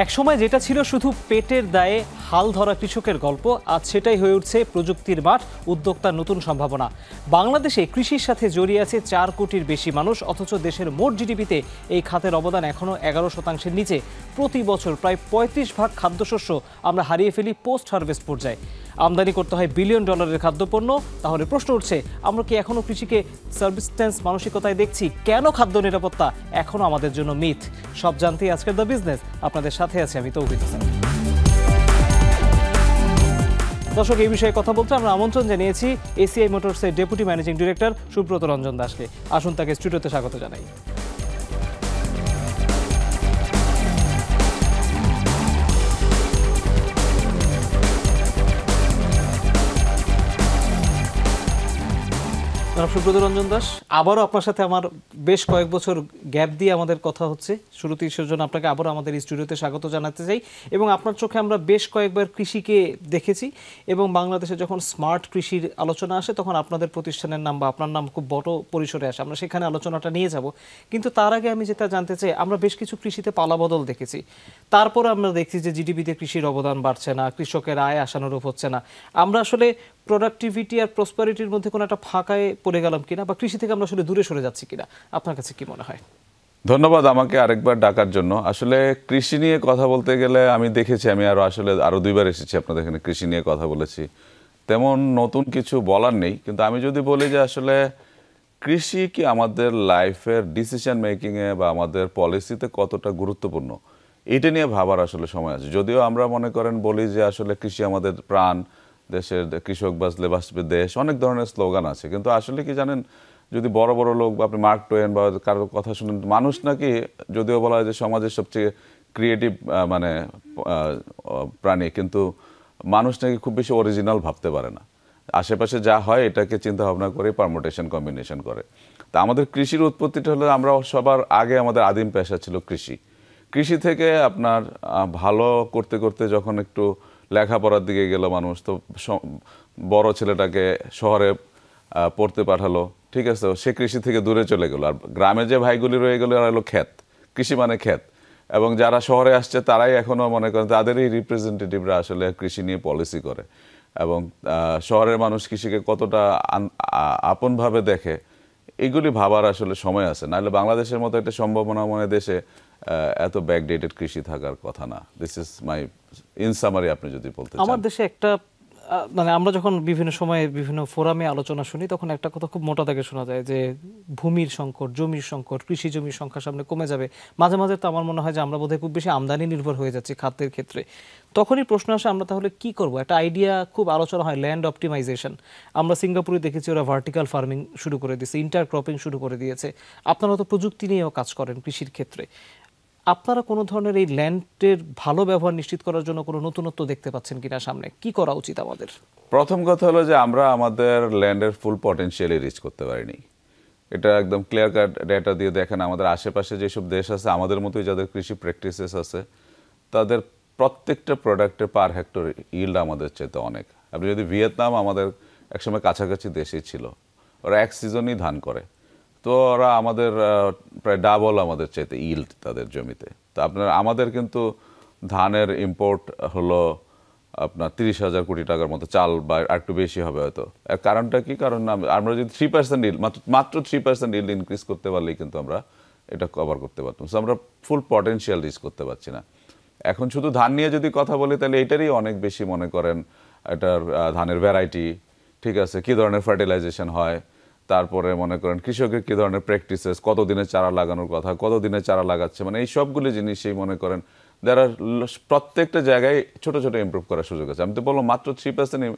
একসময় যেটা ছিল শুধু পেটের দায়ে হাল ধরা কৃষকের গল্প, আজ সেটাই হয়ে উঠছে প্রযুক্তির মাঠ, উদ্যোক্তার নতুন সম্ভাবনা। বাংলাদেশে কৃষির সাথে জড়িয়ে আছে 4 কোটির বেশি মানুষ, অথচ দেশের মোট জিডিপিতে এই খাতের অবদান এখনও 11%-এর নিচে। প্রতি বছর প্রায় 35% খাদ্যশস্য আমরা হারিয়ে ফেলি পোস্ট হারভেস্ট পর্যায়ে। আমদানি করতে হয় বিলিয়ন ডলারের খাদ্যপণ্য। তাহলে প্রশ্ন উঠছে, আমরা কি এখনও কৃষিকে সার্ভিসটেন্স মানসিকতায় দেখছি? কেন খাদ্য নিরাপত্তা এখনও আমাদের জন্য মিথ? সব জানতেই আজকের দ্য বিজনেস। আপনাদের সাথে আছে আমি তৌহিদ হাসান। দর্শক, এই বিষয়ে কথা বলতে আমরা আমন্ত্রণ জানিয়েছি এসিআই মোটরসের deputy managing director Subrata Ranjan দাসকে। আসুন তাকে স্টুডিওতে স্বাগত জানাই। সুব্রত রঞ্জন দাস, আবারও আপনার সাথে আমার বেশ কয়েক বছর গ্যাপ দিয়ে আমাদের কথা হচ্ছে। শুরুতেই সেজন্য আপনাকে আবারও আমাদের স্টুডিওতে স্বাগত জানাতে চাই। এবং আপনার চোখে আমরা বেশ কয়েকবার কৃষিকে দেখেছি, এবং বাংলাদেশে যখন স্মার্ট কৃষির আলোচনা আসে তখন আপনাদের প্রতিষ্ঠানের নাম বা আপনার নাম খুব বড় পরিসরে আসে। আমরা সেখানে আলোচনাটা নিয়ে যাব, কিন্তু তার আগে আমি যেটা জানতে চাই, আমরা বেশ কিছু কৃষিতে পালাবদল দেখেছি, তারপরে আমরা দেখছি যে জিডিপিতে কৃষির অবদান বাড়ছে না, কৃষকের আয় আশানুরূপ হচ্ছে না। আমরা আসলে প্রোডাক্টিভিটি আর প্রসপারিটির মধ্যে কোনো একটা ফাঁকায় পড়ে গেলাম কিনা, বা কৃষি থেকে আমরা আসলে দূরে সরে যাচ্ছি কিনা, আপনার কাছে কি মনে হয়? ধন্যবাদ আমাকে আরেকবার ডাকার জন্য। আসলে কৃষি নিয়ে কথা বলতে গেলে আমি দেখেছি, আমি আরো 2বার এসেছি আপনাদের এখানে, কৃষি নিয়ে কথা বলেছি। তেমন নতুন কিছু বলার নেই, কিন্তু আমি যদি বলি যে আসলে কৃষি কি আমাদের লাইফের ডিসিশন মেকিংয়ে বা আমাদের পলিসিতে কতটা গুরুত্বপূর্ণ, এটা নিয়ে ভাবার আসলে সময় আছে। যদিও আমরা মনে করেন বলি যে আসলে কৃষি আমাদের প্রাণ, দেশের কৃষক বাঁচলে বাঁচবে দেশ, অনেক ধরনের স্লোগান আছে, কিন্তু আসলে কি জানেন, যদি বড় বড় লোক বা আপনি মার্ক টোয়েন বা কারোর কথা শুনেন, মানুষ নাকি, যদিও বলা হয় যে সমাজের সবচেয়ে ক্রিয়েটিভ প্রাণী, কিন্তু মানুষ নাকি খুব বেশি অরিজিনাল ভাবতে পারে না। আশেপাশে যা হয় এটাকে চিন্তা ভাবনা করে পারমুটেশন কম্বিনেশন করে। তা আমাদের কৃষির উৎপত্তিটা হলো, আমরা সবার আগে আমাদের আদিম পেশা ছিল কৃষি। কৃষি থেকে আপনার ভালো করতে করতে যখন একটু লেখাপড়ার দিকে গেল মানুষ, তো বড় ছেলেটাকে শহরে পড়তে পাঠালো, ঠিক আছে, সে কৃষি থেকে দূরে চলে গেল। আর গ্রামে যে ভাইগুলি রয়ে গেল, এরা হলো ক্ষেত, কৃষি মানে ক্ষেত। এবং যারা শহরে আসছে তারাই এখনও মনে করেন তাদেরই রিপ্রেজেন্টেটিভরা আসলে কৃষি নিয়ে পলিসি করে। এবং শহরের মানুষ কৃষিকে কতটা আপনভাবে দেখে, এগুলি ভাবার আসলে সময় আছে। নাহলে বাংলাদেশের মতো একটা সম্ভাবনাময় দেশে এত ব্যাকডেটেড কৃষি থাকার কথা না। This is my in summary. আপনি যদি বলতে চান, আমার দেশে একটা মানে আমরা যখন বিভিন্ন সময়ে বিভিন্ন ফোরামে আলোচনা শুনি, তখন একটা কথা খুব মোটা দাগে শোনা যায় যে ভূমির সংকট, জমির সংকট, কৃষি জমির সংখ্যা সামনে কমে যাবে। মাঝে মাঝে তো আমার মনে হয় যে আমরা বোধহয় খুব বেশি আমদানি নির্ভর হয়ে যাচ্ছি খাদ্যের ক্ষেত্রে। তখনই প্রশ্ন আসে, আমরা তাহলে কি করব? একটা আইডিয়া খুব আলোচনা হয়, ল্যান্ড অপটিমাইজেশন। আমরা সিঙ্গাপুরে দেখেছি ওরা ভার্টিক্যাল ফার্মিং শুরু করে দিয়েছে, ইন্টারক্রপিং শুরু করে দিয়েছে। আপনারা তো প্রযুক্তি নিয়েও কাজ করেন কৃষির ক্ষেত্রে, আপনারা কোনো ধরনের এই ল্যান্ডের ভালো ব্যবহার নিশ্চিত করার জন্য কোনো নতুনত্ব দেখতে পাচ্ছেন কিনা? সামনে কি করা উচিত আমাদের? প্রথম কথা হলো যে আমরা আমাদের ল্যান্ডের ফুল পটেনশিয়ালি রিচ করতে পারিনি। এটা একদম ক্লিয়ার কাট ডেটা দিয়ে দেখেন, আমাদের আশেপাশে যেসব দেশ আছে, আমাদের মতোই যাদের কৃষি প্র্যাকটিসেস আছে, তাদের প্রত্যেকটা প্রোডাক্টের পার হেক্টর ইল্ড আমাদের চাইতে অনেক। আপনি যদি ভিয়েতনাম, আমাদের একসময় কাছাকাছি দেশেই ছিল, ওরা এক সিজনই ধান করে, তো ওরা আমাদের প্রায় ডাবল আমাদের চাইতে ইল্ড তাদের জমিতে। তো আমাদের কিন্তু ধানের ইম্পোর্ট হলো আপনার 30,000 কোটি টাকার মতো, চাল বা একটু বেশি হবে হয়তো। এর কারণটা কি? কারণ আমরা যদি 3% ইল্ড, মাত্র 3% ইল্ড ইনক্রিজ করতে পারলেই কিন্তু আমরা এটা কভার করতে পারতাম। সো আমরা ফুল পটেনশিয়াল রিচ করতে পারছি না। এখন শুধু ধান নিয়ে যদি কথা বলি, তাহলে এটারই অনেক বেশি মনে করেন এটার ধানের ভ্যারাইটি, ঠিক আছে, কী ধরনের ফার্টিলাইজেশন হয়, তারপরে মনে করেন কৃষকের কী ধরনের প্র্যাকটিসেস, কতদিনে চারা লাগানোর কথা, কতদিনে চারা লাগাচ্ছে, মানে এই সবগুলি জিনিসই মনে করেন প্রত্যেকটা জায়গায় ছোট ছোট ইমপ্রুভ করার সুযোগ আছে। আমি তো বললাম মাত্র 3%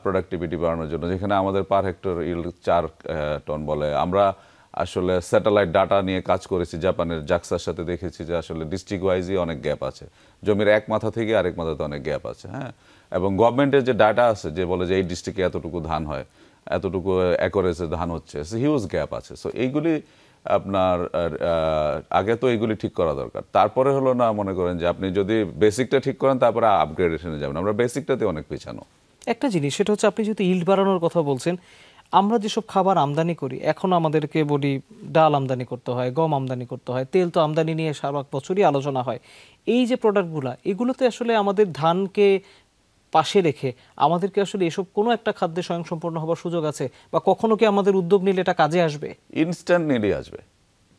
প্রোডাক্টিভিটি বাড়ানোর জন্য, যেখানে আমাদের পার হেক্টর ইল্ড 4 টন বলে। আমরা আসলে স্যাটেলাইট ডাটা নিয়ে কাজ করেছি জাপানের জাক্সার সাথে, দেখেছি যে আসলে ডিস্ট্রিক্ট ওয়াইজই অনেক গ্যাপ আছে, জমির এক মাথা থেকে আরেক মাথাতে অনেক গ্যাপ আছে। হ্যাঁ, এবং গভর্নমেন্টের যে ডাটা আছে যে বলে যে এই ডিস্ট্রিক্টে এতটুকু ধান হয়, এতটুকু একরেজে ধান হচ্ছে, হিউজ গ্যাপ আছে। সো এইগুলি আপনার আগে তো এইগুলি ঠিক করা দরকার। তারপরে হলো না, মনে করেন যে আপনি যদি বেসিকটা ঠিক করেন তারপরে আপগ্রেডেশনে যাবেন। আমরা বেসিকটাতে অনেক পিছানো। একটা জিনিস, সেটা হচ্ছে আপনি যেহেতু ইল্ড বাড়ানোর কথা বলছেন, আমরা যেসব খাবার আমদানি করি, এখন আমাদেরকে বলি ডাল আমদানি করতে হয়, গম আমদানি করতে হয়, তেল তো আমদানি নিয়ে সারা বছরই আলোচনা হয়। এই যে প্রোডাক্টগুলো, এগুলোতে আসলে আমাদের ধানকে পাশে রেখে আমাদেরকে আসলে এসব কোনো একটা খাদ্যে স্বয়ংসম্পূর্ণ হওয়ার সুযোগ আছে, বা কখনো কি আমাদের উদ্যোগ নিলে এটা কাজে আসবে? ইনস্ট্যান্ট নিডই আসবে।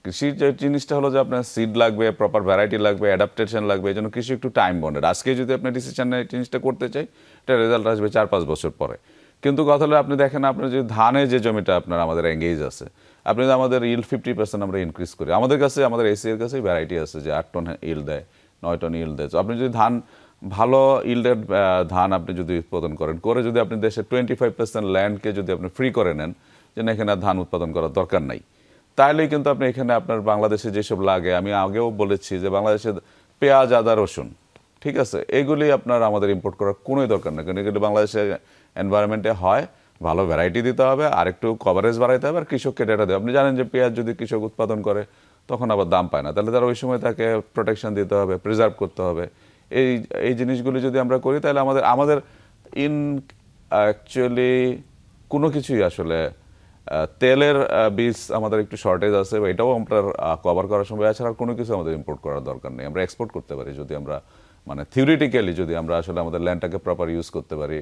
কৃষির যে জিনিসটা হলো যে আপনার সিড লাগবে, প্রপার ভ্যারাইটি লাগবে, অ্যাডাপ্টেশন লাগবে, এই জন্য কৃষি একটু টাইম বন্ডেড। আজকে যদি আপনি ডিসিশন নেয় জিনিসটা করতে চাই, এটা রেজাল্ট আসবে 4-5 বছর পরে। কিন্তু কথা হলো আপনি দেখেন, আপনার যে ধানে যে জমিটা আপনার আমাদের এঙ্গেজ আছে, আপনি যদি আমাদের ইল্ড 50% আমরা ইনক্রিজ করি, আমাদের কাছে আমাদের এসি এর কাছেই ভ্যারাইটি আছে যে 8 টন ইল্ড দেয়, 9 টন ইল্ড দেয়। তো আপনি যদি ধান ভালো ইল্ডের ধান আপনি যদি উৎপাদন করেন, করে যদি আপনি দেশের 25% ল্যান্ডকে যদি আপনি ফ্রি করে নেন, যে না এখানে আর ধান উৎপাদন করার দরকার নাই, তাহলেই কিন্তু আপনি এখানে আপনার বাংলাদেশে যেসব লাগে, আমি আগেও বলেছি যে বাংলাদেশে পেঁয়াজ, আদা, রসুন, ঠিক আছে, এগুলি আপনার আমাদের ইম্পোর্ট করার কোনোই দরকার নেই, কারণ এগুলি বাংলাদেশের এনভায়রনমেন্টে হয়। ভালো ভ্যারাইটি দিতে হবে, আর একটু কভারেজ বাড়াইতে হবে, আর কৃষককে ডেটা দেবে। আপনি জানেন যে পেঁয়াজ যদি কৃষক উৎপাদন করে তখন আবার দাম পায় না, তাহলে তার ওই সময় তাকে প্রোটেকশন দিতে হবে, প্রিজার্ভ করতে হবে। এই এই জিনিসগুলি যদি আমরা করি, তাহলে আমাদের আমাদের অ্যাকচুয়ালি কোনো কিছুই আসলে তেলের বীজ আমাদের একটু শর্টেজ আছে, বা এটাও আমরা কভার করার সময়, এছাড়া কোনো কিছু আমাদের ইম্পোর্ট করার দরকার নেই। আমরা এক্সপোর্ট করতে পারি যদি আমরা মানে থিওরিটিক্যালি যদি আমরা আসলে আমাদের ল্যান্ডটাকে প্রপার ইউজ করতে পারি,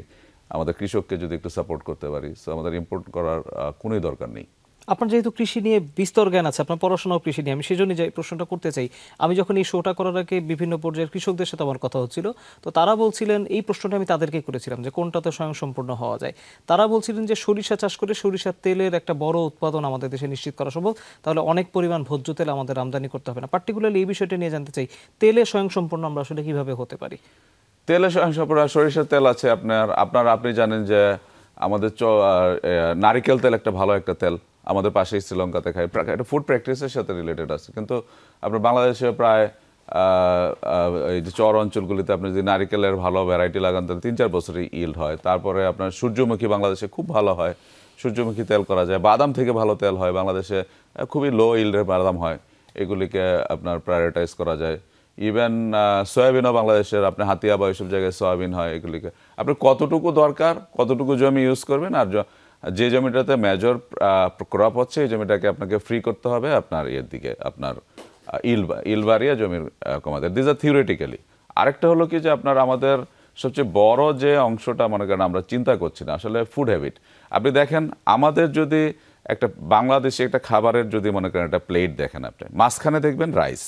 আমাদের কৃষককে যদি একটু সাপোর্ট করতে পারি, সো আমাদের ইম্পোর্ট করার কোনোই দরকার নেই। আপনার যেহেতু কৃষি নিয়ে বিস্তর জ্ঞান আছে, আপনার পড়াশোনাও কৃষি নিয়ে, আমি সেজন্যই যে প্রশ্নটা করতে চাই। আমি যখন এই শোটা করার আগে বিভিন্ন পর্যায়ের কৃষকদের সাথে আমার কথা হচ্ছিল, তো তারা বলছিলেন, এই প্রশ্নটা আমি তাদেরকে করেছিলাম যে কোনটাতে স্বয়ংসম্পূর্ণ হওয়া যায়। তারা বলছিলেন যে সরিষা চাষ করে সরিষার তেলের একটা বড় উৎপাদন আমাদের দেশে নিশ্চিত করা সম্ভব, তাহলে অনেক পরিমাণ ভোজ্য তেল আমাদের আমদানি করতে হবে না। পার্টিকুলারলি এই বিষয়টা নিয়ে জানতে চাই, তেলে স্বয়ংসম্পূর্ণ আমরা আসলে কিভাবে হতে পারি? তেলে স্বয়ংসম্পূর্ণ সরিষার তেল আছে আপনি জানেন যে আমাদের নারিকেল তেল একটা ভালো একটা তেল, আমাদের পাশেই শ্রীলঙ্কাতে খাই, এটা ফুড প্র্যাকটিসের সাথে রিলেটেড আছে। কিন্তু আপনার বাংলাদেশে প্রায় এই যে চর অঞ্চলগুলিতে আপনি যদি নারিকেলের ভালো ভ্যারাইটি লাগান, তাহলে 3-4 বছরই ইল্ড হয়। তারপরে আপনার সূর্যমুখী বাংলাদেশে খুব ভালো হয়, সূর্যমুখী তেল করা যায়। বাদাম থেকে ভালো তেল হয় বাংলাদেশে, খুবই লো ইল্ডের বাদাম হয়, এগুলিকে আপনার প্রায়োরিটাইজ করা যায়। ইভেন সয়াবিনও বাংলাদেশের, আপনি হাতিয়া বা ওইসব জায়গায় সয়াবিন হয়, এগুলিকে আপনার কতটুকু দরকার, কতটুকু জমি ইউজ করবেন, আর যে জমিটাতে মেজর ক্রপ হচ্ছে এই জমিটাকে আপনাকে ফ্রি করতে হবে আপনার ইয়ের দিকে, আপনার ইল বাড়িয়ে জমির কমাতে। This are theoretically. আরেকটা হলো কি যে আপনার আমাদের সবচেয়ে বড় যে অংশটা মনে করেন আমরা চিন্তা করছি না, আসলে ফুড হ্যাবিট। আপনি দেখেন আমাদের যদি একটা বাংলাদেশে একটা খাবারের যদি মনে করেন একটা প্লেট দেখেন, আপনি মাঝখানে দেখবেন রাইস,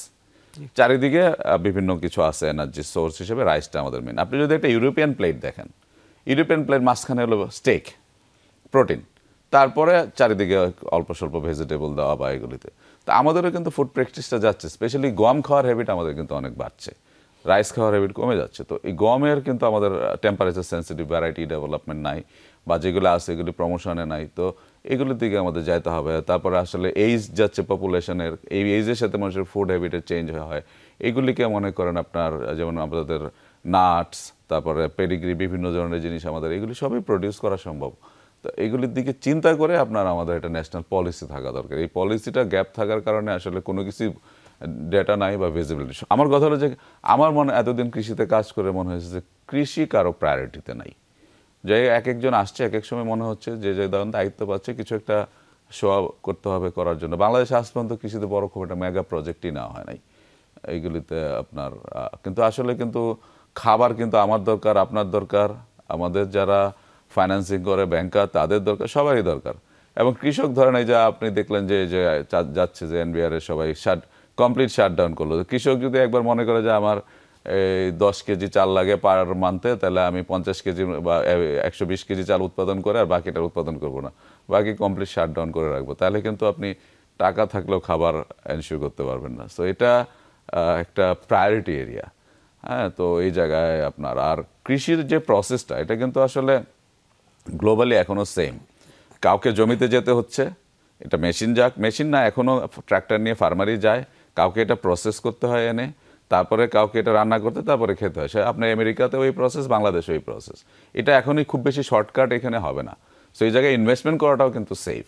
চারিদিকে বিভিন্ন কিছু আছে এনার্জি সোর্স হিসেবে, রাইসটা আমাদের মেন। আপনি যদি একটা ইউরোপিয়ান প্লেট দেখেন, ইউরোপিয়ান প্লেট মাঝখানে হলো স্টেক, প্রোটিন, তারপরে চারিদিকে অল্প স্বল্প ভেজিটেবল দেওয়া বা এগুলিতে। তো আমাদেরও কিন্তু ফুড প্র্যাকটিসটা যাচ্ছে, স্পেশালি গম খাওয়ার হ্যাবিট আমাদের কিন্তু অনেক বাড়ছে, রাইস খাওয়ার হ্যাবিট কমে যাচ্ছে। তো এই গমের কিন্তু আমাদের টেম্পারেচার সেন্সিটিভ ভ্যারাইটি ডেভেলপমেন্ট নাই, বা যেগুলো আছে এগুলি প্রমোশনে নাই। তো এগুলোর দিকে আমাদের যাইতে হবে। তারপরে আসলে এইজ যাচ্ছে পপুলেশনের, এই এইজের সাথে মানুষের ফুড হ্যাবিটের চেঞ্জ হয়। এগুলিকে মনে করেন আপনার যেমন আমাদের নাটস, তারপরে পেডিগ্রি, বিভিন্ন ধরনের জিনিস আমাদের এগুলি সবই প্রডিউস করা সম্ভব। তো এগুলির দিকে চিন্তা করে আপনার আমাদের একটা ন্যাশনাল পলিসি থাকা দরকার। এই পলিসিটা গ্যাপ থাকার কারণে আসলে কোনো কিছু ডেটা নাই বা ভিজিবিলিটি। আমার কথা হলো যে আমার মনে এতদিন কৃষিতে কাজ করে মনে হয়েছে যে কৃষি কারো প্রায়োরিটিতে নাই, যে এক একজন আসছে এক এক সময় মনে হচ্ছে যে যে দায়িত্ব পাচ্ছে কিছু একটা শো করতে হবে করার জন্য। বাংলাদেশে আজ পর্যন্ত কৃষিতে বড় খুব একটা মেগা প্রজেক্টই নেওয়া হয় নাই এইগুলিতে আপনার। কিন্তু আসলে কিন্তু খাবার কিন্তু আমার দরকার, আপনার দরকার, আমাদের যারা ফাইন্যান্সিং করে ব্যাংকার তাদের দরকার, সবারই দরকার। এবং কৃষক ধরেন এই যে আপনি দেখলেন যে যাচ্ছে যে এনবিআর এর সবাই কমপ্লিট শাটডাউন করলো। কৃষক যদি একবার মনে করে যে আমার এই 10 কেজি চাল লাগে পার মান্থে, তাহলে আমি 50 কেজি বা 120 কেজি চাল উৎপাদন করে আর বাকিটার উৎপাদন করবো না, বাকি কমপ্লিট শাটডাউন করে রাখবো, তাহলে কিন্তু আপনি টাকা থাকলেও খাবার এনশিওর করতে পারবেন না। সো এটা একটা প্রায়োরিটি এরিয়া। হ্যাঁ, তো এই জায়গায় আপনার আর কৃষির যে প্রসেসটা, এটা কিন্তু আসলে গ্লোবালি এখনও সেম। কাউকে জমিতে যেতে হচ্ছে, এটা মেশিন যাক, মেশিন না, এখনও ট্র্যাক্টর নিয়ে ফার্মারই যায়, কাউকে এটা প্রসেস করতে হয় এনে, তারপরে কাউকে এটা রান্না করতে, তারপরে খেতে হয়। সে আপনার আমেরিকাতে ওই প্রসেস, বাংলাদেশে ওই প্রসেস। এটা এখনই খুব বেশি শর্টকাট এখানে হবে না। সো এই জায়গায় ইনভেস্টমেন্ট করাটাও কিন্তু সেফ।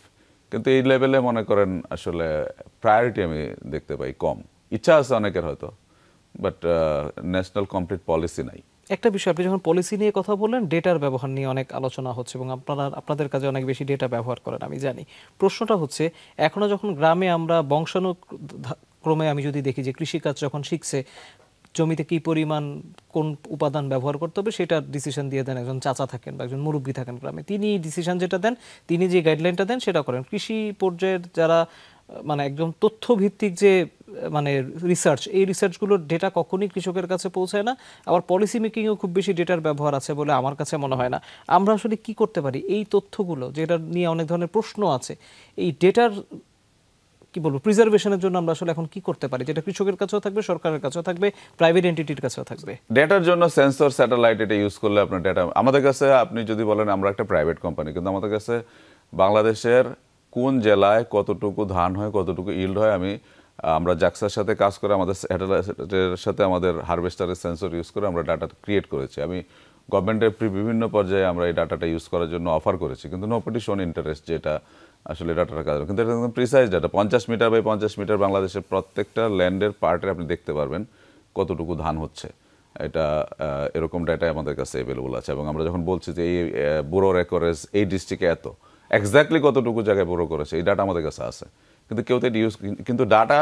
কিন্তু এই লেভেলে মনে করেন আসলে প্রায়োরিটি আমি দেখতে পাই কম। ইচ্ছা আছে অনেকের হয়তো, বাট ন্যাশনাল কমপ্লিট পলিসি নাই। একটা বিষয়, আপনি যখন পলিসি নিয়ে কথা বললেন, ডেটার ব্যবহার নিয়ে অনেক আলোচনা হচ্ছে এবং আপনাদের কাজে অনেক বেশি ডেটা ব্যবহার করেন আমি জানি। প্রশ্নটা হচ্ছে, এখনো যখন গ্রামে আমরা বংশানুক্রমে আমি যদি দেখি যে কৃষিকাজ যখন শিখছে, জমিতে কি পরিমাণ কোন উপাদান ব্যবহার করতে হবে সেটা ডিসিশন দিয়ে দেন একজন চাচা থাকেন বা একজন মুরব্বী থাকেন গ্রামে, তিনি ডিসিশন যেটা দেন, তিনি যে গাইডলাইনটা দেন সেটা করেন। কৃষি পর্যায়ের যারা মানে একদম তথ্যভিত্তিক যে মানে রিসার্চ, এই রিসার্চগুলোর ডেটা কখনই কৃষকের কাছে পৌঁছায় না। আবার পলিসি মেকিংয়েও খুব বেশি ডেটার ব্যবহার আছে বলে আমার কাছে মনে হয় না। আমরা আসলে কি করতে পারি এই তথ্যগুলো, যেটা নিয়ে অনেক ধরনের প্রশ্ন আছে, এই ডেটার কি বলবো প্রিজার্ভেশনের জন্য আমরা আসলে এখন কি করতে পারি, যেটা কৃষকের কাছেও থাকবে, সরকারের কাছেও থাকবে, প্রাইভেট এন্টিটির কাছেও থাকবে? ডেটার জন্য সেন্সর, স্যাটেলাইট এটা ইউজ করলে আপনার ডেটা আমাদের কাছে, আপনি যদি বলেন আমরা একটা প্রাইভেট কোম্পানি, কিন্তু আমাদের কাছে বাংলাদেশের কোন জেলায় কতটুকু ধান হয়, কতটুকু ইল্ড হয়, আমরা জাক্সার সাথে কাজ করে আমাদের স্যাটেলাইটের সাথে আমাদের হারভেস্টারের সেন্সর ইউজ করে আমরা ডাটা ক্রিয়েট করেছি। আমি গভর্নমেন্টের বিভিন্ন পর্যায়ে আমরা এই ডাটাটা ইউজ করার জন্য অফার করেছি, কিন্তু নোবডি শোন ইন্টারেস্ট যেটা আসলে ডাটার কাজ, কিন্তু এটা একদম precise data. 50 meter by 50 meter বাংলাদেশের প্রত্যেকটা ল্যান্ডের পার্টে আপনি দেখতে পারবেন কতটুকু ধান হচ্ছে। এটা এরকম ডাটাই আমাদের কাছে অ্যাভেলেবল আছে। এবং আমরা যখন বলছি যে এই বোরোর একরেজ এই ডিস্ট্রিক্টে এত, এক্স্যাক্টলি কতটুকু জায়গায় বোরো করেছে এই ডাটা আমাদের কাছে আছে, কিন্তু কেউ তো এটা ইউজ, কিন্তু ডাটা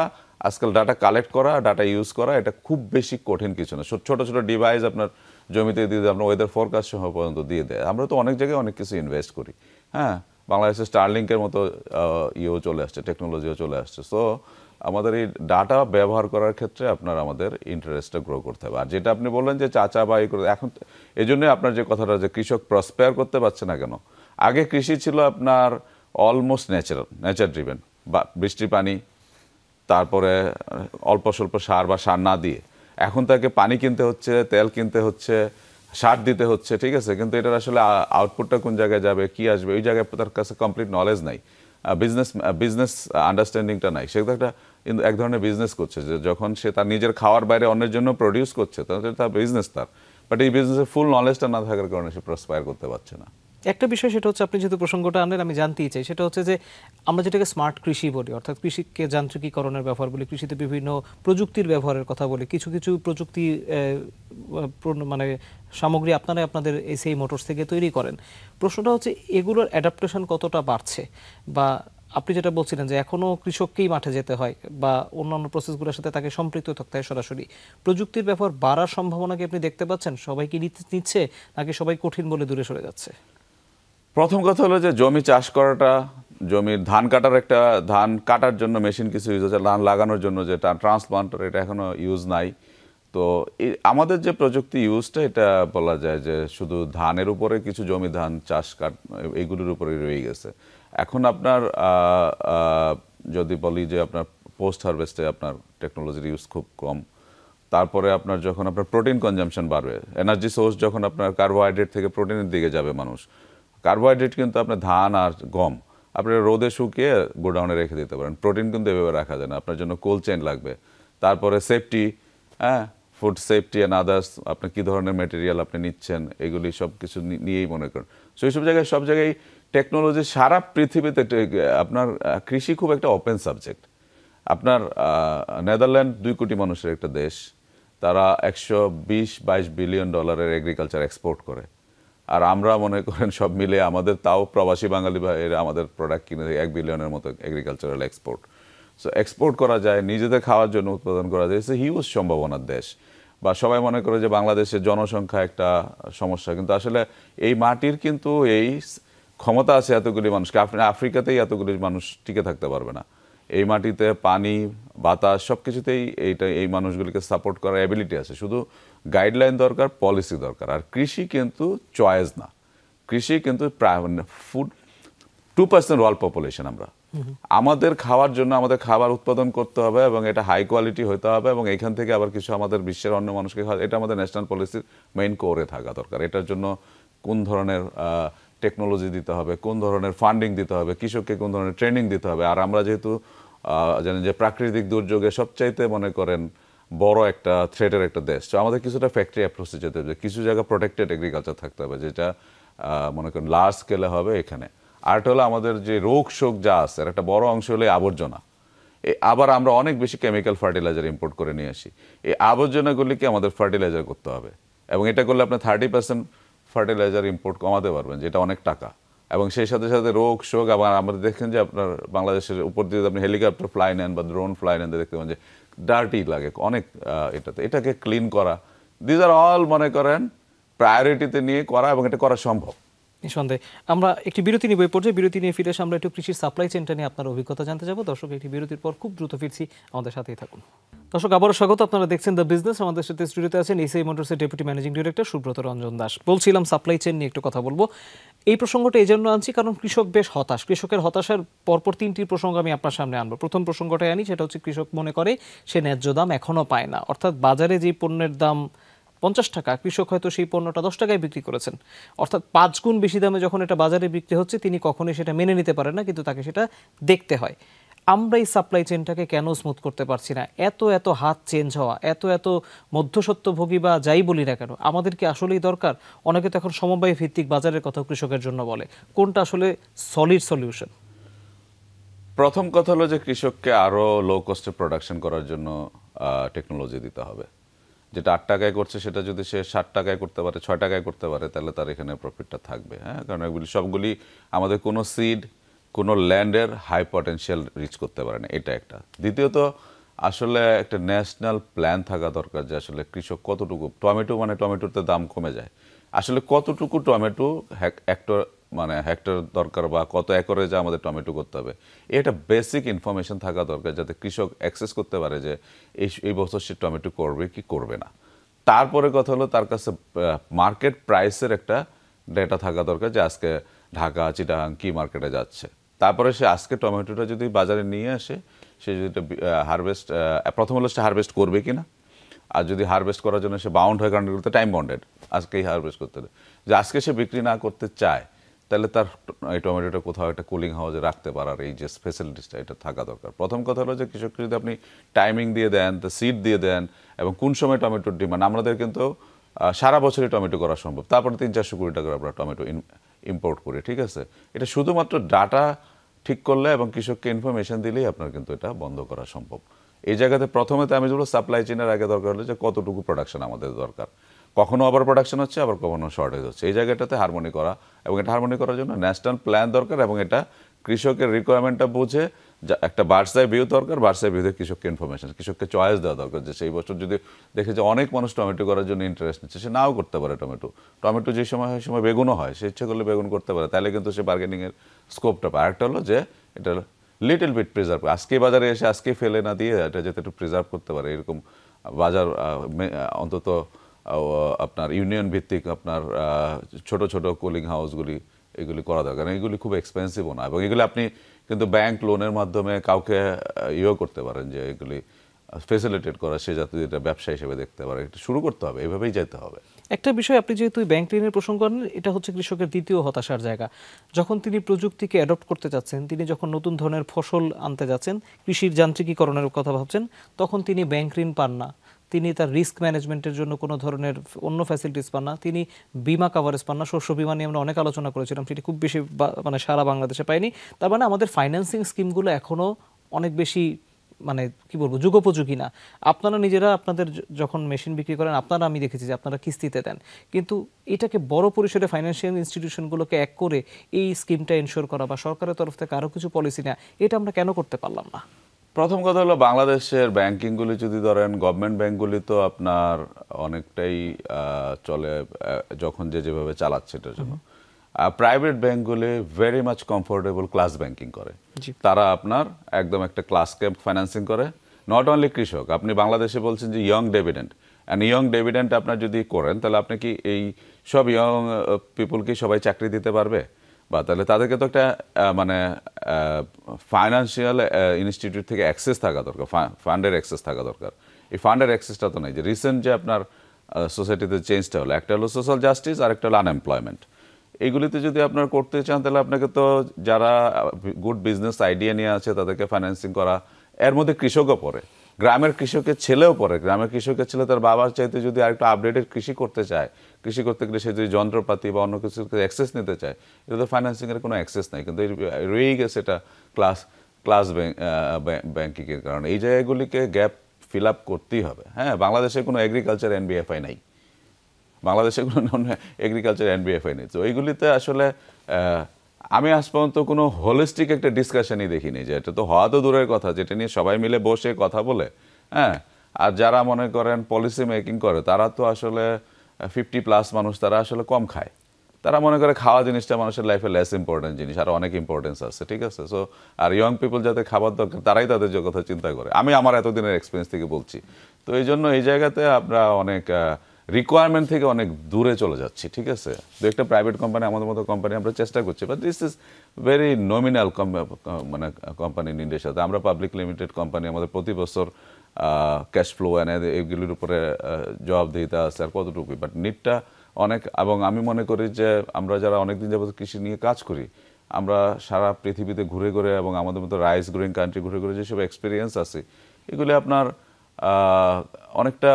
আজকাল ডাটা কালেক্ট করা, ডাটা ইউজ করা এটা খুব বেশি কঠিন কিছু না। ছোট ছোট ডিভাইস আপনার জমিতে দিয়ে দেয়, আপনার ওয়েদার ফোরকাস্ট সহ পর্যন্ত দিয়ে দেয়। আমরা তো অনেক জায়গায় অনেক কিছু ইনভেস্ট করি। হ্যাঁ, বাংলাদেশে স্টারলিংকের মতো ইয়েও চলে আসছে, টেকনোলজিও চলে আসছে। সো আমাদের এই ডাটা ব্যবহার করার ক্ষেত্রে আমাদের ইন্টারেস্টটা গ্রো করতে হবে। আর যেটা আপনি বললেন যে চাচা বা এই করে, এখন এই জন্যই আপনার যে কথাটা যে কৃষক প্রসপেয়ার করতে পারছে না কেন, আগে কৃষি ছিল আপনার অলমোস্ট নেচার ড্রিভেন, বা বৃষ্টির পানি, তারপরে অল্প স্বল্প সার বা সার না দিয়ে। এখন তাকে পানি কিনতে হচ্ছে, তেল কিনতে হচ্ছে, সার দিতে হচ্ছে, ঠিক আছে, কিন্তু এটার আসলে আউটপুটটা কোন জায়গায় যাবে, কি আসবে, ওই জায়গায় তার কাছে কমপ্লিট নলেজ নাই, বিজনেস আন্ডারস্ট্যান্ডিংটা নাই। সে তো এক ধরনের বিজনেস করছে, যে যখন সে তার নিজের খাওয়ার বাইরে অন্যের জন্য প্রডিউস করছে, তাহলে তার বিজনেস তার, বাট এই বিজনেসের ফুল নলেজটা না থাকার কারণে সে প্রসপায়ার করতে পারছে না। একটা বিষয়, সেটা হচ্ছে আপনি যেহেতু প্রসঙ্গটা আনলেন আমি জানতেই চাই, সেটা হচ্ছে যে আমরা যেটাকে স্মার্ট কৃষি বলি, অর্থাৎ কৃষিকে যান্ত্রিকীকরণের ব্যবহার বলি, কৃষিতে বিভিন্ন প্রযুক্তির ব্যবহারের কথা বলি, কিছু কিছু প্রযুক্তি মানে সামগ্রী আপনারা আপনাদের এসএই মোটরস থেকে তৈরি করেন। প্রশ্নটা হচ্ছে এগুলোর অ্যাডাপ্টেশন কতটা বাড়ছে, বা আপনি যেটা বলছিলেন যে এখনও কৃষককেই মাঠে যেতে হয় বা অন্যান্য প্রসেসগুলোর সাথে তাকে সম্পৃক্ত থাকতে হয় সরাসরি, প্রযুক্তির ব্যবহার বাড়ার সম্ভাবনা কি আপনি দেখতে পাচ্ছেন? সবাই কি নিচ্ছে, নাকি সবাই কঠিন বলে দূরে সরে যাচ্ছে? প্রথম কথা হলো যে জমি চাষ করাটা, জমির ধান কাটার জন্য মেশিন কিছু ইউজ হচ্ছে, ধান লাগানোর জন্য যেটা ট্রান্সপ্লান্টার, এটা এখনো ইউজ নাই। তো আমাদের যে প্রযুক্তি ইউজটা, এটা বলা যায় যে শুধু ধানের উপরে কিছু জমি, ধান চাষ এইগুলোর উপরে রয়ে গেছে। এখন আপনার যদি বলি যে আপনার পোস্ট হারভেস্টে আপনার টেকনোলজির ইউজ খুব কম। তারপরে আপনার যখন আপনার প্রোটিন কনজাম্পশন বাড়বে, এনার্জি সোর্স যখন আপনার কার্বোহাইড্রেট থেকে প্রোটিনের দিকে যাবে মানুষ, কার্বোহাইড্রেট কিন্তু আপনার ধান আর গম আপনি রোদে শুকিয়ে গোডাউনে রেখে দিতে পারেন, প্রোটিন কিন্তু এভাবে রাখা যায় না, আপনার জন্য কোল্ড চেইন লাগবে। তারপরে সেফটি, হ্যাঁ, ফুড সেফটি অ্যান্ড আদার্স, আপনি কী ধরনের ম্যাটেরিয়াল আপনি নিচ্ছেন, এগুলি সব কিছু নিয়েই মনে করেন। সো এইসব জায়গায় সব জায়গায় টেকনোলজি, সারা পৃথিবীতে আপনার কৃষি খুব একটা ওপেন সাবজেক্ট। আপনার নেদারল্যান্ড 2 কোটি মানুষের একটা দেশ, তারা $120-22 বিলিয়ন এগ্রিকালচার এক্সপোর্ট করে। আর আমরা মনে করেন সব মিলে আমাদের, তাও প্রবাসী বাঙালি ভাইয়েরা আমাদের প্রোডাক্ট কিনে 1 বিলিয়নের মতো এগ্রিকালচারাল এক্সপোর্ট। সো এক্সপোর্ট করা যায়, নিজেদের খাওয়ার জন্য উৎপাদন করা যায়, হিউজ সম্ভাবনার দেশ। বা সবাই মনে করে যে বাংলাদেশের জনসংখ্যা একটা সমস্যা, কিন্তু আসলে এই মাটির কিন্তু এই ক্ষমতা আছে এতগুলি মানুষকে, আফ্রিকাতেই এতগুলি মানুষ টিকে থাকতে পারবে না। এই মাটিতে পানি, বাতাস, সব কিছুতেই এই মানুষগুলিকে সাপোর্ট করার অ্যাবিলিটি আছে। শুধু গাইডলাইন দরকার, পলিসি দরকার। আর কৃষি কিন্তু চয়েস না, কৃষি কিন্তু প্রায় 2% ওয়ার্ল্ড পপুলেশন। আমাদের খাওয়ার জন্য আমাদের খাবার উৎপাদন করতে হবে, এবং এটা হাই কোয়ালিটি হতে হবে, এবং এখান থেকে আবার কিছু আমাদের বিশ্বের অন্য মানুষকে খাওয়া, এটা আমাদের ন্যাশনাল পলিসির মেইন কোরে থাকা দরকার। এটার জন্য কোন ধরনের টেকনোলজি দিতে হবে, কোন ধরনের ফান্ডিং দিতে হবে, কৃষককে কোন ধরনের ট্রেনিং দিতে হবে। আর আমরা যেহেতু জানেন যে প্রাকৃতিক দুর্যোগে সবচাইতে মনে করেন বড় একটা থ্রেটের একটা দেশ, তো আমাদের কিছুটা ফ্যাক্টরি অ্যাপ্রোচে যেতে হবে, কিছু জায়গা প্রোটেক্টেড এগ্রিকালচার থাকতে হবে, যেটা মনে করেন লার্জ স্কেলে হবে এখানে। আরেকটা হলো আমাদের যে রোগ শোক যা আছে, একটা বড় অংশ হলো আবর্জনা। আবার আমরা অনেক বেশি কেমিক্যাল ফার্টিলাইজার ইম্পোর্ট করে নিয়ে আসি, এই আবর্জনাগুলিকে আমাদের ফার্টিলাইজার করতে হবে। এবং এটা করলে আপনি 30% ফার্টিলাইজার ইম্পোর্ট কমাতে পারবেন, যেটা অনেক টাকা। এবং সেই সাথে সাথে রোগ শোক, আবার আমরা দেখেন যে আপনার বাংলাদেশের উপর দিয়ে আপনি হেলিকপ্টার ফ্লাই নেন বা ড্রোন ফ্লাই নেন, দেখতে পান যে ডার্টি লাগে অনেক এটাকে ক্লিন করা, দিজ আর অল মনে করেন প্রায়োরিটিতে নিয়ে করা, এবং এটা করা সম্ভব। নিঃসন্দেহে। আমরা একটি বিরতি নিব, এই পর্যায়ে বিরতি নিয়ে ফিরে এসে আমরা একটু কৃষির সাপ্লাই চেনটা নিয়ে আপনার অভিজ্ঞতা জানতে যাব। দর্শক, একটি বিরতির পর খুব দ্রুত ফিরছি, আমাদের সাথেই থাকুন। দর্শক, আবারও স্বাগত। আপনারা দেখছেন দ্য বিজনেস। আমাদের সাথে স্টুডিওতে আছেন এসআই মোটরসের deputy managing director Subrata Ranjan Das. বলছিলাম সাপ্লাই চেন নিয়ে একটু কথা বলবো। এই প্রসঙ্গটা এই জন্য আনছি কারণ কৃষক বেশ হতাশ। কৃষকের হতাশার পরপর তিনটি প্রসঙ্গ আমি আপনার সামনে আনবো। প্রথম প্রসঙ্গটাই আনি, সেটা হচ্ছে কৃষক মনে করে সে ন্যায্য দাম এখনও পায় না। অর্থাৎ বাজারে যে পণ্যের দাম 50 টাকা, কৃষক হয়তো সেই পণ্যটা 10 টাকায় বিক্রি করেছেন, অর্থাৎ 5 গুণ বেশি দামে যখন এটা বাজারে বিক্রি হচ্ছে তিনি কখনোই সেটা মেনে নিতে পারেন না, কিন্তু তাকে সেটা দেখতে হয়। আমরা এই সাপ্লাই চেনটাকে কেন স্মুথ করতে পারছি না? এত এত হাত চেঞ্জ হওয়া, এত এত মধ্যস্বত্বভোগী বা যাই বলি না কেন, আমাদের কি আসলেই দরকার? অনেকে তো এখন সমবায় ভিত্তিক বাজারের কথা কৃষকের জন্য বলে, কোনটা আসলে সলিড সলিউশন? প্রথম কথা হলো যে কৃষককে আরো লো কস্টে প্রোডাকশন করার জন্য টেকনোলজি দিতে হবে। যেটা 8 টাকায় করছে সেটা যদি সে 60 টাকায় করতে পারে, 6 টাকায় করতে পারে, তাহলে তার এখানে প্রফিটটা থাকবে। হ্যাঁ, কারণ এগুলি সবগুলি আমাদের কোনো সিড, কোনো ল্যান্ডের হাই পটেনশিয়াল রিচ করতে পারে না, এটা একটা। দ্বিতীয়ত, আসলে একটা ন্যাশনাল প্ল্যান থাকা দরকার যে আসলে কৃষক কতটুকু, টমেটো মানে টমেটোতে দাম কমে যায়, আসলে কতটুকু টমেটো হেক্টর দরকার বা কত একরে যা আমাদের টমেটো করতে হবে, এটা বেসিক ইনফরমেশন থাকা দরকার, যাতে কৃষক অ্যাক্সেস করতে পারে যে এই বছর সে টমেটো করবে কি করবে না। তারপরে কথা হলো তার কাছে মার্কেট প্রাইসের একটা ডেটা থাকা দরকার, যে আজকে ঢাকা, চিটাগাং কি মার্কেটে যাচ্ছে। তারপরে সে আজকে টমেটোটা যদি বাজারে নিয়ে আসে, সে যদি হারভেস্ট, প্রথম হলো সে হারভেস্ট করবে কিনা, আর যদি হারভেস্ট করার জন্য সে বাউন্ড হয়, কারণ এগুলোতে টাইম বন্ডেড, আজকেই হারভেস্ট করতে হবে, যে আজকে সে বিক্রি না করতে চায়, তাহলে তার এই টমেটোটা কোথাও একটা কুলিং হাউসে রাখতে পারার এই যে ফেসিলিটিসটা, এটা থাকা দরকার। প্রথম কথা হলো যে কৃষককে যদি আপনি টাইমিং দিয়ে দেন, তো সিড দিয়ে দেন, এবং কোন সময় টমেটোর ডিমান্ড, আমাদের কিন্তু সারা বছরই টমেটো করা সম্ভব, তারপরে 300-400 কোটি টাকার আমরা টমেটো ইম্পোর্ট করি, ঠিক আছে। এটা শুধুমাত্র ডাটা ঠিক করলে এবং কৃষককে ইনফরমেশন দিলেই আপনার কিন্তু এটা বন্ধ করা সম্ভব। এই জায়গাতে প্রথমে তো আমি যেগুলো সাপ্লাই চেনের আগে দরকার হলো যে কতটুকু প্রোডাকশন আমাদের দরকার, কখনো ওভার প্রোডাকশন হচ্ছে, আবার কখনো শর্টেজ হচ্ছে, এই জায়গাটাতে হারমোনি করা, এবং এটা হারমোনি করার জন্য ন্যাশনাল প্ল্যান দরকার, এবং এটা কৃষকের রিকোয়ারমেন্টটা বুঝে একটা বার্সাই ভিউ দরকার, বার্সাই ভিউতে কৃষককে ইনফরমেশন, কৃষককে চয়েস দেওয়া দরকার, যে সেই বছর যদি দেখে যে অনেক মানুষ টমেটো করার জন্য ইন্টারেস্ট নিচ্ছে, সে নাও করতে পারে টমেটো যে সময় হয় সময় বেগুনও হয়, সে ইচ্ছে করলে বেগুন করতে পারে, তাহলে কিন্তু সে বার্গেনিংয়ের স্কোপটা পায়। আরেকটা হলো যে এটা লিটল বিট প্রিজার্ভ, আজকে বাজারে এসে আজকে ফেলে না দিয়ে এটা যাতে একটু প্রিজার্ভ করতে পারে, এরকম বাজার অন্তত আপনার ইউনিয়ন ভিত্তিক আপনার ছোট ছোট কুলিং হাউসগুলি এগুলি করা দরকার। এগুলি খুব এক্সপেন্সিভও না, এবং এগুলি আপনি কিন্তু ব্যাংক লোনের মাধ্যমে কাউকে করতে পারেন, যে এগুলি ফেসিলিটেট করা, সে যাতে এটা ব্যবসা হিসেবে দেখতে পারে। এটা শুরু করতে হবে, এভাবেই যেতে হবে। একটা বিষয়, আপনি যেহেতু ব্যাংক ঋণের প্রসঙ্গ করেন, এটা হচ্ছে কৃষকের দ্বিতীয় হতাশার জায়গা। যখন তিনি প্রযুক্তিকে অ্যাডপ্ট করতে যাচ্ছেন, তিনি যখন নতুন ধরনের ফসল আনতে যাচ্ছেন, কৃষির যান্ত্রিকীকরণের কথা ভাবছেন, তখন তিনি ব্যাংক ঋণ পান না, তিনি তার রিস্ক ম্যানেজমেন্টের জন্য কোনো ধরনের অন্য ফ্যাসিলিটিস পান না, তিনি বিমা কাভারেজ পান না। শস্য বিমা নিয়ে আমরা অনেক আলোচনা করেছিলাম, সেটি খুব বেশি সারা বাংলাদেশে পায়নি। তার মানে আমাদের ফাইন্যান্সিং স্কিমগুলো এখনও অনেক বেশি কি বলবো, যুগোপযোগী না। আপনারা নিজেরা আপনাদের যখন মেশিন বিক্রি করেন, আপনারা, আমি দেখেছি যে আপনারা কিস্তিতে দেন, কিন্তু এটাকে বড় পরিসরে ফাইন্যান্সিয়াল ইনস্টিটিউশনগুলোকে এক করে এই স্কিমটা এনশিওর করা বা সরকারের তরফ থেকে আরও কিছু পলিসি নেওয়া, এটা আমরা কেন করতে পারলাম না? প্রথম কথা হলো বাংলাদেশের ব্যাংকিংগুলি যদি ধরেন, গভর্নমেন্ট ব্যাংকগুলি তো আপনার অনেকটাই চলে যখন যেভাবে চালাচ্ছে এটার জন্য। প্রাইভেট ব্যাংকগুলি very much comfortable class banking করে, তারা আপনার একদম একটা ক্লাসকে ফাইন্যান্সিং করে। নট অনলি কৃষক, আপনি বাংলাদেশে বলছেন যে young dividend, and young dividend আপনার যদি করেন, তাহলে আপনি কি এই সব ইয়ং পিপুলকে সবাই চাকরি দিতে পারবে? বা তাহলে তাদেরকে তো একটা ফাইন্যান্সিয়াল ইনস্টিটিউট থেকে অ্যাক্সেস থাকা দরকার, ফান্ডের অ্যাক্সেস থাকা দরকার। এই ফান্ডের অ্যাক্সেসটা তো নেই। যে রিসেন্ট যে আপনার সোসাইটিতে চেঞ্জটা হলো, একটা হলো সোশ্যাল জাস্টিস, আর একটা হলো আনএমপ্লয়মেন্ট। এইগুলিতে যদি আপনার করতে চান, তাহলে আপনাকে তো যারা গুড বিজনেস আইডিয়া নিয়ে আছে তাদেরকে ফাইন্যান্সিং করা, এর মধ্যে কৃষকও পড়ে, গ্রামের কৃষকের ছেলেও পড়ে। গ্রামের কৃষকের ছেলে তার বাবার চাইতে যদি আরেকটু আপডেটেড কৃষি করতে চায়, কৃষি করতে গেলে সে যদি যন্ত্রপাতি বা অন্য কিছু অ্যাক্সেস নিতে চায়, এটা তো ফাইন্যান্সিংয়ের কোনো অ্যাক্সেস নাই। কিন্তু রয়েই গেছে এটা ক্লাস ব্যাংকিংয়ের কারণে। এই জায়গাগুলিকে গ্যাপ ফিল আপ করতেই হবে। হ্যাঁ, বাংলাদেশে কোনো এগ্রিকালচার এনবিএফআই নাই, বাংলাদেশে কোনো এগ্রিকালচার এনবিএফআই নেই। তো এইগুলিতে আসলে আমি আজ পর্যন্ত কোনো হোলিস্টিক একটা ডিসকাশনই দেখিনি, যে এটা তো হওয়া তো দূরের কথা, যেটা নিয়ে সবাই মিলে বসে কথা বলে, হ্যাঁ। আর যারা মনে করেন পলিসি মেকিং করে তারা তো আসলে 50+ মানুষ, তারা আসলে কম খায়। তারা মনে করে খাওয়া জিনিসটা মানুষের লাইফে লেস ইম্পর্টেন্ট জিনিস, আর অনেক ইম্পর্টেন্স আছে, ঠিক আছে। সো আর ইয়ং পিপল যাতে খাবার দরকার তারাই তাদের যে কথা চিন্তা করে, আমি আমার এতদিনের এক্সপিরিয়েন্স থেকে বলছি। তো এই জন্য এই জায়গাতে আমরা অনেক রিকোয়ারমেন্ট থেকে অনেক দূরে চলে যাচ্ছি, ঠিক আছে। দু একটা প্রাইভেট কোম্পানি, আমাদের মতো কোম্পানি আমরা চেষ্টা করছি, but this is very nominal মানে কোম্পানি ইন্ডিয়ার সাথে। আমরা পাবলিক লিমিটেড কোম্পানি, আমাদের প্রতি বছর ক্যাশ ফ্লো এনে এগুলির উপরে জবাবদিহিতা আছে, আর কতটুকু, বাট নিডটা অনেক। এবং আমি মনে করি যে আমরা যারা অনেকদিন যাবত কৃষি নিয়ে কাজ করি, আমরা সারা পৃথিবীতে ঘুরে ঘুরে এবং আমাদের মতো রাইস গ্রোয়িং কান্ট্রি ঘুরে ঘুরে যেসব এক্সপিরিয়েন্স আছে, এগুলি আপনার অনেকটা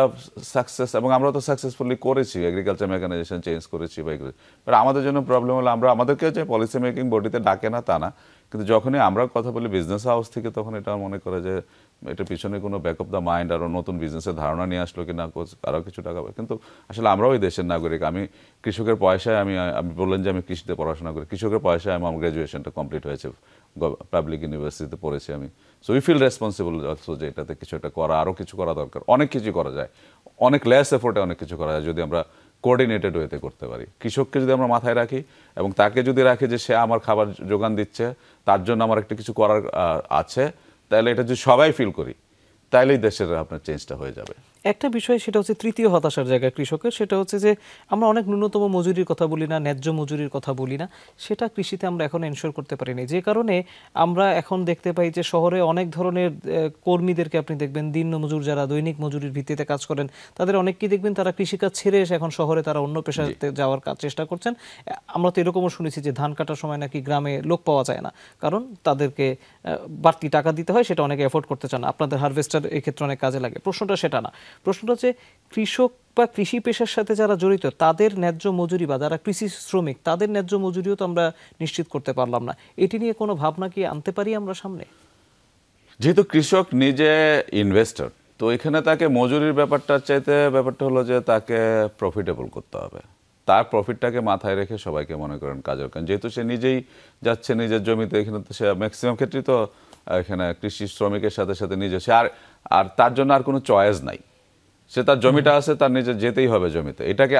সাকসেস, এবং আমরা তো সাকসেসফুলি করেছি, এগ্রিকালচার মেকানাইজেশন চেঞ্জ করেছি বা এগুলো। বাট আমাদের জন্য প্রবলেম হলো আমাদেরকে যে পলিসি মেকিং বডিতে ডাকে না তা না, কিন্তু যখনই আমরা কথা বলি বিজনেস হাউস থেকে, তখন এটা মনে করে যে এটার পিছনে কোনো ব্যাক অফ দ্য মাইন্ড, আরও নতুন বিজনেসের ধারণা নিয়ে আসলো কি না, আরও কিছু টাকা। কিন্তু আসলে আমরাও এই দেশের নাগরিক। আমি কৃষকের পয়সায়, আমি বললেন যে আমি কৃষিতে পড়াশোনা করি, কৃষকের পয়সায় আমার গ্র্যাজুয়েশনটা কমপ্লিট হয়েছে, পাবলিক ইউনিভার্সিটিতে পড়েছি আমি। So we feel responsible also যে এটাতে কিছু একটা করা, আরও কিছু করা দরকার। অনেক কিছু করা যায়, অনেক লেস এফোর্টে অনেক কিছু করা যায় যদি আমরা কোঅর্ডিনেটেড ওয়েতে করতে পারি। কৃষককে যদি আমরা মাথায় রাখি এবং তাকে যদি রাখি যে সে আমার খাবার যোগান দিচ্ছে, তার জন্য আমার একটা কিছু করার আছে, তাহলে এটা যদি সবাই ফিল করি, তাহলেই দেশের আপনার চেঞ্জটা হয়ে যাবে। একটা বিষয়, সেটা হচ্ছে তৃতীয় হতাশার জায়গা কৃষকের, সেটা হচ্ছে যে আমরা অনেক ন্যূনতম মজুরির কথা বলি না, ন্যায্য মজুরির কথা বলি না, সেটা কৃষিতে আমরা এখন এনশিওর করতে পারিনি। যে কারণে আমরা এখন দেখতে পাই যে শহরে অনেক ধরনের কর্মীদেরকে আপনি দেখবেন, দিন মজুর যারা দৈনিক মজুরির ভিত্তিতে কাজ করেন, তাদের অনেককেই দেখবেন তারা কৃষিকাজ ছেড়ে এসে এখন শহরে তারা অন্য পেশাতে যাওয়ার চেষ্টা করছেন। আমরা তো এরকমও শুনেছি যে ধান কাটার সময় নাকি গ্রামে লোক পাওয়া যায় না, কারণ তাদেরকে বাড়তি টাকা দিতে হয়, সেটা অনেকে এফোর্ড করতে চান না। আপনাদের হারভেস্টার এই ক্ষেত্রে অনেক কাজে লাগে। প্রশ্নটা সেটা না, প্রশ্নটা হচ্ছে কৃষক বা কৃষি পেশার সাথে যারা জড়িত তাদের ন্যায্য মজুরি, বা যারা কৃষি শ্রমিক তাদের ন্যায্য মজুরিও তো আমরা নিশ্চিত করতে পারলাম না। এটি নিয়ে কোনো ভাবনা কি আনতে পারি আমরা সামনে? যেহেতু কৃষক নিজে ইনভেস্টর, তো এখানে তাকে মজুরির ব্যাপারটার চাইতে ব্যাপারটা হলো যে তাকে প্রফিটেবল করতে হবে। তার প্রফিটটাকে মাথায় রেখে সবাইকে মনে করেন কাজের, কারণ যেহেতু সে নিজেই যাচ্ছে নিজের জমিতে, এখানে তো সে ম্যাক্সিমাম ক্ষেত্রেই তো এখানে কৃষি শ্রমিকের সাথে সাথে নিজে সে আর তার জন্য আর কোনো চয়েস নাই। সে তার জমিটা আছে, তার নিজে যেতেই হবে জমিতে। এটাকে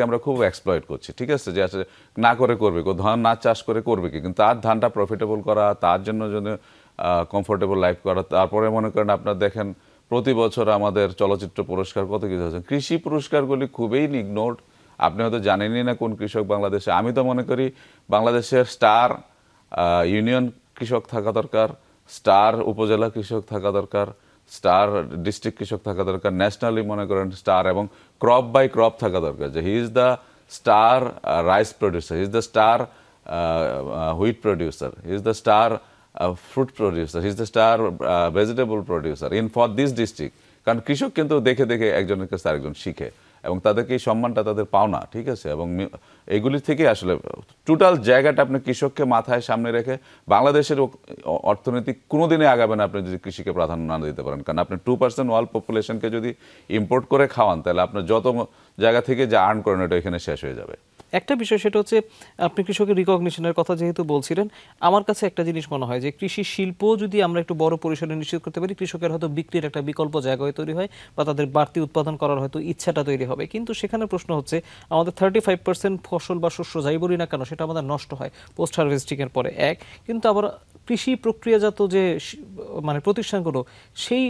আমরা খুব এক্সপ্লয়েট করছি, ঠিক আছে, যে আসলে না করে করবে, ধান না চাষ করে করবে কি, কিন্তু তার ধানটা প্রফিটেবল করা, তার জন্য কমফোর্টেবল লাইফ করা। তারপরে মনে করেন আপনার দেখেন প্রতি বছর আমাদের চলচ্চিত্র পুরস্কার কত কিছু আছে, কৃষি পুরস্কারগুলি খুবই ইগনোর্ড। আপনি হয়তো জানেনই না কোন কৃষক বাংলাদেশে। আমি তো মনে করি বাংলাদেশের স্টার ইউনিয়ন কৃষক থাকা দরকার, স্টার উপজেলা কৃষক থাকা দরকার, স্টার ডিস্ট্রিক্ট কৃষক থাকা দরকার, ন্যাশনালি মনে করেন স্টার, এবং ক্রপ বাই ক্রপ থাকা দরকার, যে he is the star rice producer, he is the star wheat producer, he is the star fruit producer, he is the star vegetable producer in for this district। কারণ কৃষক কিন্তু দেখে দেখে একজনের কাছে আরেকজন শিখে, এবং তাদেরকে এই সম্মানটা তাদের পাওনা, ঠিক আছে। এবং এইগুলি থেকে আসলে টোটাল জায়গাটা আপনি কৃষককে মাথায় সামনে রেখে, বাংলাদেশের অর্থনীতি কোনোদিনই আগাবে না আপনি যদি কৃষিকে প্রাধান্য না দিতে পারেন। কারণ আপনি 2% ওয়ার্ল্ড পপুলেশনকে যদি ইম্পোর্ট করে খাওয়ান, তাহলে আপনার যত জায়গা থেকে যা আর্ন করেন ওটা এখানে শেষ হয়ে যাবে। একটা বিষয়, সেটা হচ্ছে আপনি কৃষকের রিকগনিশনের কথা যেহেতু বলছিলেন, আমার কাছে একটা জিনিস মনে হয় যে কৃষি শিল্প যদি আমরা একটু বড় পরিসরে নিশ্চিত করতে পারি, কৃষকের হয়তো বিক্রির একটা বিকল্প জায়গা তৈরি হয়, বা তাদের বাড়তি উৎপাদন করার হয়তো ইচ্ছাটা তৈরি হবে। কিন্তু সেখানে প্রশ্ন হচ্ছে, আমাদের 35% ফসল বা শস্য যাই বলি না কেন, সেটা আমাদের নষ্ট হয় পোস্ট হারভেস্টিংয়ের পরে, এক। কিন্তু আবার কৃষি প্রক্রিয়াজাত যে মানে প্রতিষ্ঠানগুলো, সেই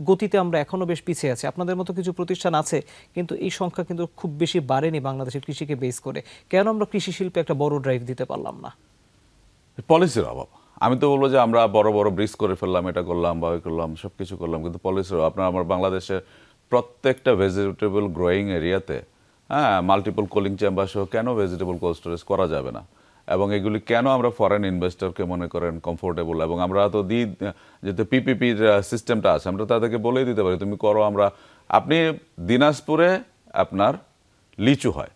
গতিতে আমরা এখনও বেশ পিছিয়ে আছি। আপনাদের মতো কিছু প্রতিষ্ঠান আছে, কিন্তু এই সংখ্যা কিন্তু খুব বেশি বাড়েনি বাংলাদেশের কৃষিকে বেস করে। কেন আমরা কৃষি শিল্পে একটা বড় ড্রাইভ দিতে পারলাম না? পলিসির অভাব। আমি তো বলবো যে আমরা বড় বড় ব্রিজ করে ফেললাম, এটা করলাম বা ওই করলাম, সব কিছু করলাম, কিন্তু পলিসির অভাব। আমার বাংলাদেশের প্রত্যেকটা ভেজিটেবল গ্রোয়িং এরিয়াতে মাল্টিপল কোলিং চেম্বার সহ কেন ভেজিটেবল কোল্ড স্টোরেজ করা যাবে না, এবং এগুলি কেন আমরা ফরেন ইনভেস্টরকে মনে করেন কমফোর্টেবল, এবং আমরা তো যেহেতু পিপিপির সিস্টেমটা আছে, আমরা তাদেরকে বলেই দিতে পারি তুমি করো। আপনি দিনাজপুরে আপনার লিচু হয়,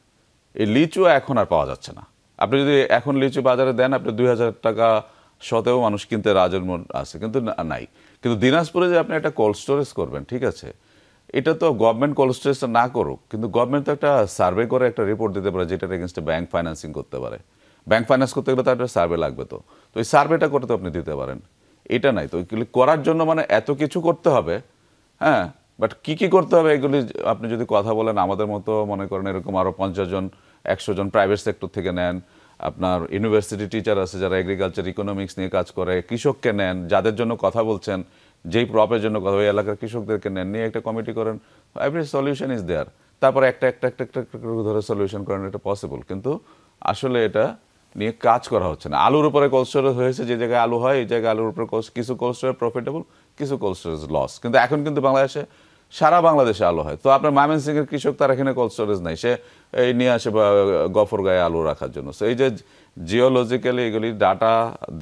এই লিচু এখন আর পাওয়া যাচ্ছে না। আপনি যদি এখন লিচু বাজারে দেন, আপনি 2000 টাকা শতেও মানুষ কিনতে রাজের মন আছে, কিন্তু নাই। কিন্তু দিনাজপুরে যে আপনি একটা কোল্ড স্টোরেজ করবেন, ঠিক আছে, এটা তো গভর্নমেন্ট কোল্ড স্টোরেজটা না করুক, কিন্তু গভর্নমেন্ট তো একটা সার্ভে করে একটা রিপোর্ট দিতে পারে যেটার এগেনস্টে ব্যাংক ফাইন্যান্সিং করতে পারে। ব্যাংক ফাইন্যান্স করতে গেলে তো একটা সার্ভে লাগবে, তো ওই সার্ভেটা করতে আপনি দিতে পারেন। এটা নাই তো এগুলি করার জন্য মানে এত কিছু করতে হবে, হ্যাঁ, বাট কি কি করতে হবে এগুলি আপনি যদি কথা বলেন, আমাদের মতো মনে করেন এরকম আরও 50 জন 100 জন প্রাইভেট সেক্টর থেকে নেন, আপনার ইউনিভার্সিটি টিচার আছে যারা এগ্রিকালচার ইকোনমিক্স নিয়ে কাজ করে, কৃষককে নেন, যাদের জন্য কথা বলছেন, যেই প্রপের জন্য কথা, ওই এলাকার কৃষকদেরকে নেন, নিয়ে একটা কমিটি করেন, এভরি সলিউশন ইজ দেয়ার। তারপরে একটা একটা একটা একটা একটা করে ধরে সলিউশন করেন, এটা পসিবল। কিন্তু আসলে এটা নিয়ে কাজ করা হচ্ছে না। আলুর উপরে কোল্ড স্টোরেজ হয়েছে, যে জায়গায় আলু হয় এই জায়গায় আলুর উপরে কিছু কোল্ড স্টোরেজ প্রফিটেবল, কিছু কোল্ড স্টোরেজ লস। কিন্তু এখন কিন্তু বাংলাদেশে সারা বাংলাদেশে আলু হয়। তো আপনার ময়মনসিংহের কৃষক, তার এখানে কোল্ড স্টোরেজ নাই, সে এই নিয়ে আসে গফর গায়ে আলু রাখার জন্য। সো এই যে জিওলজিক্যালি এগুলি ডাটা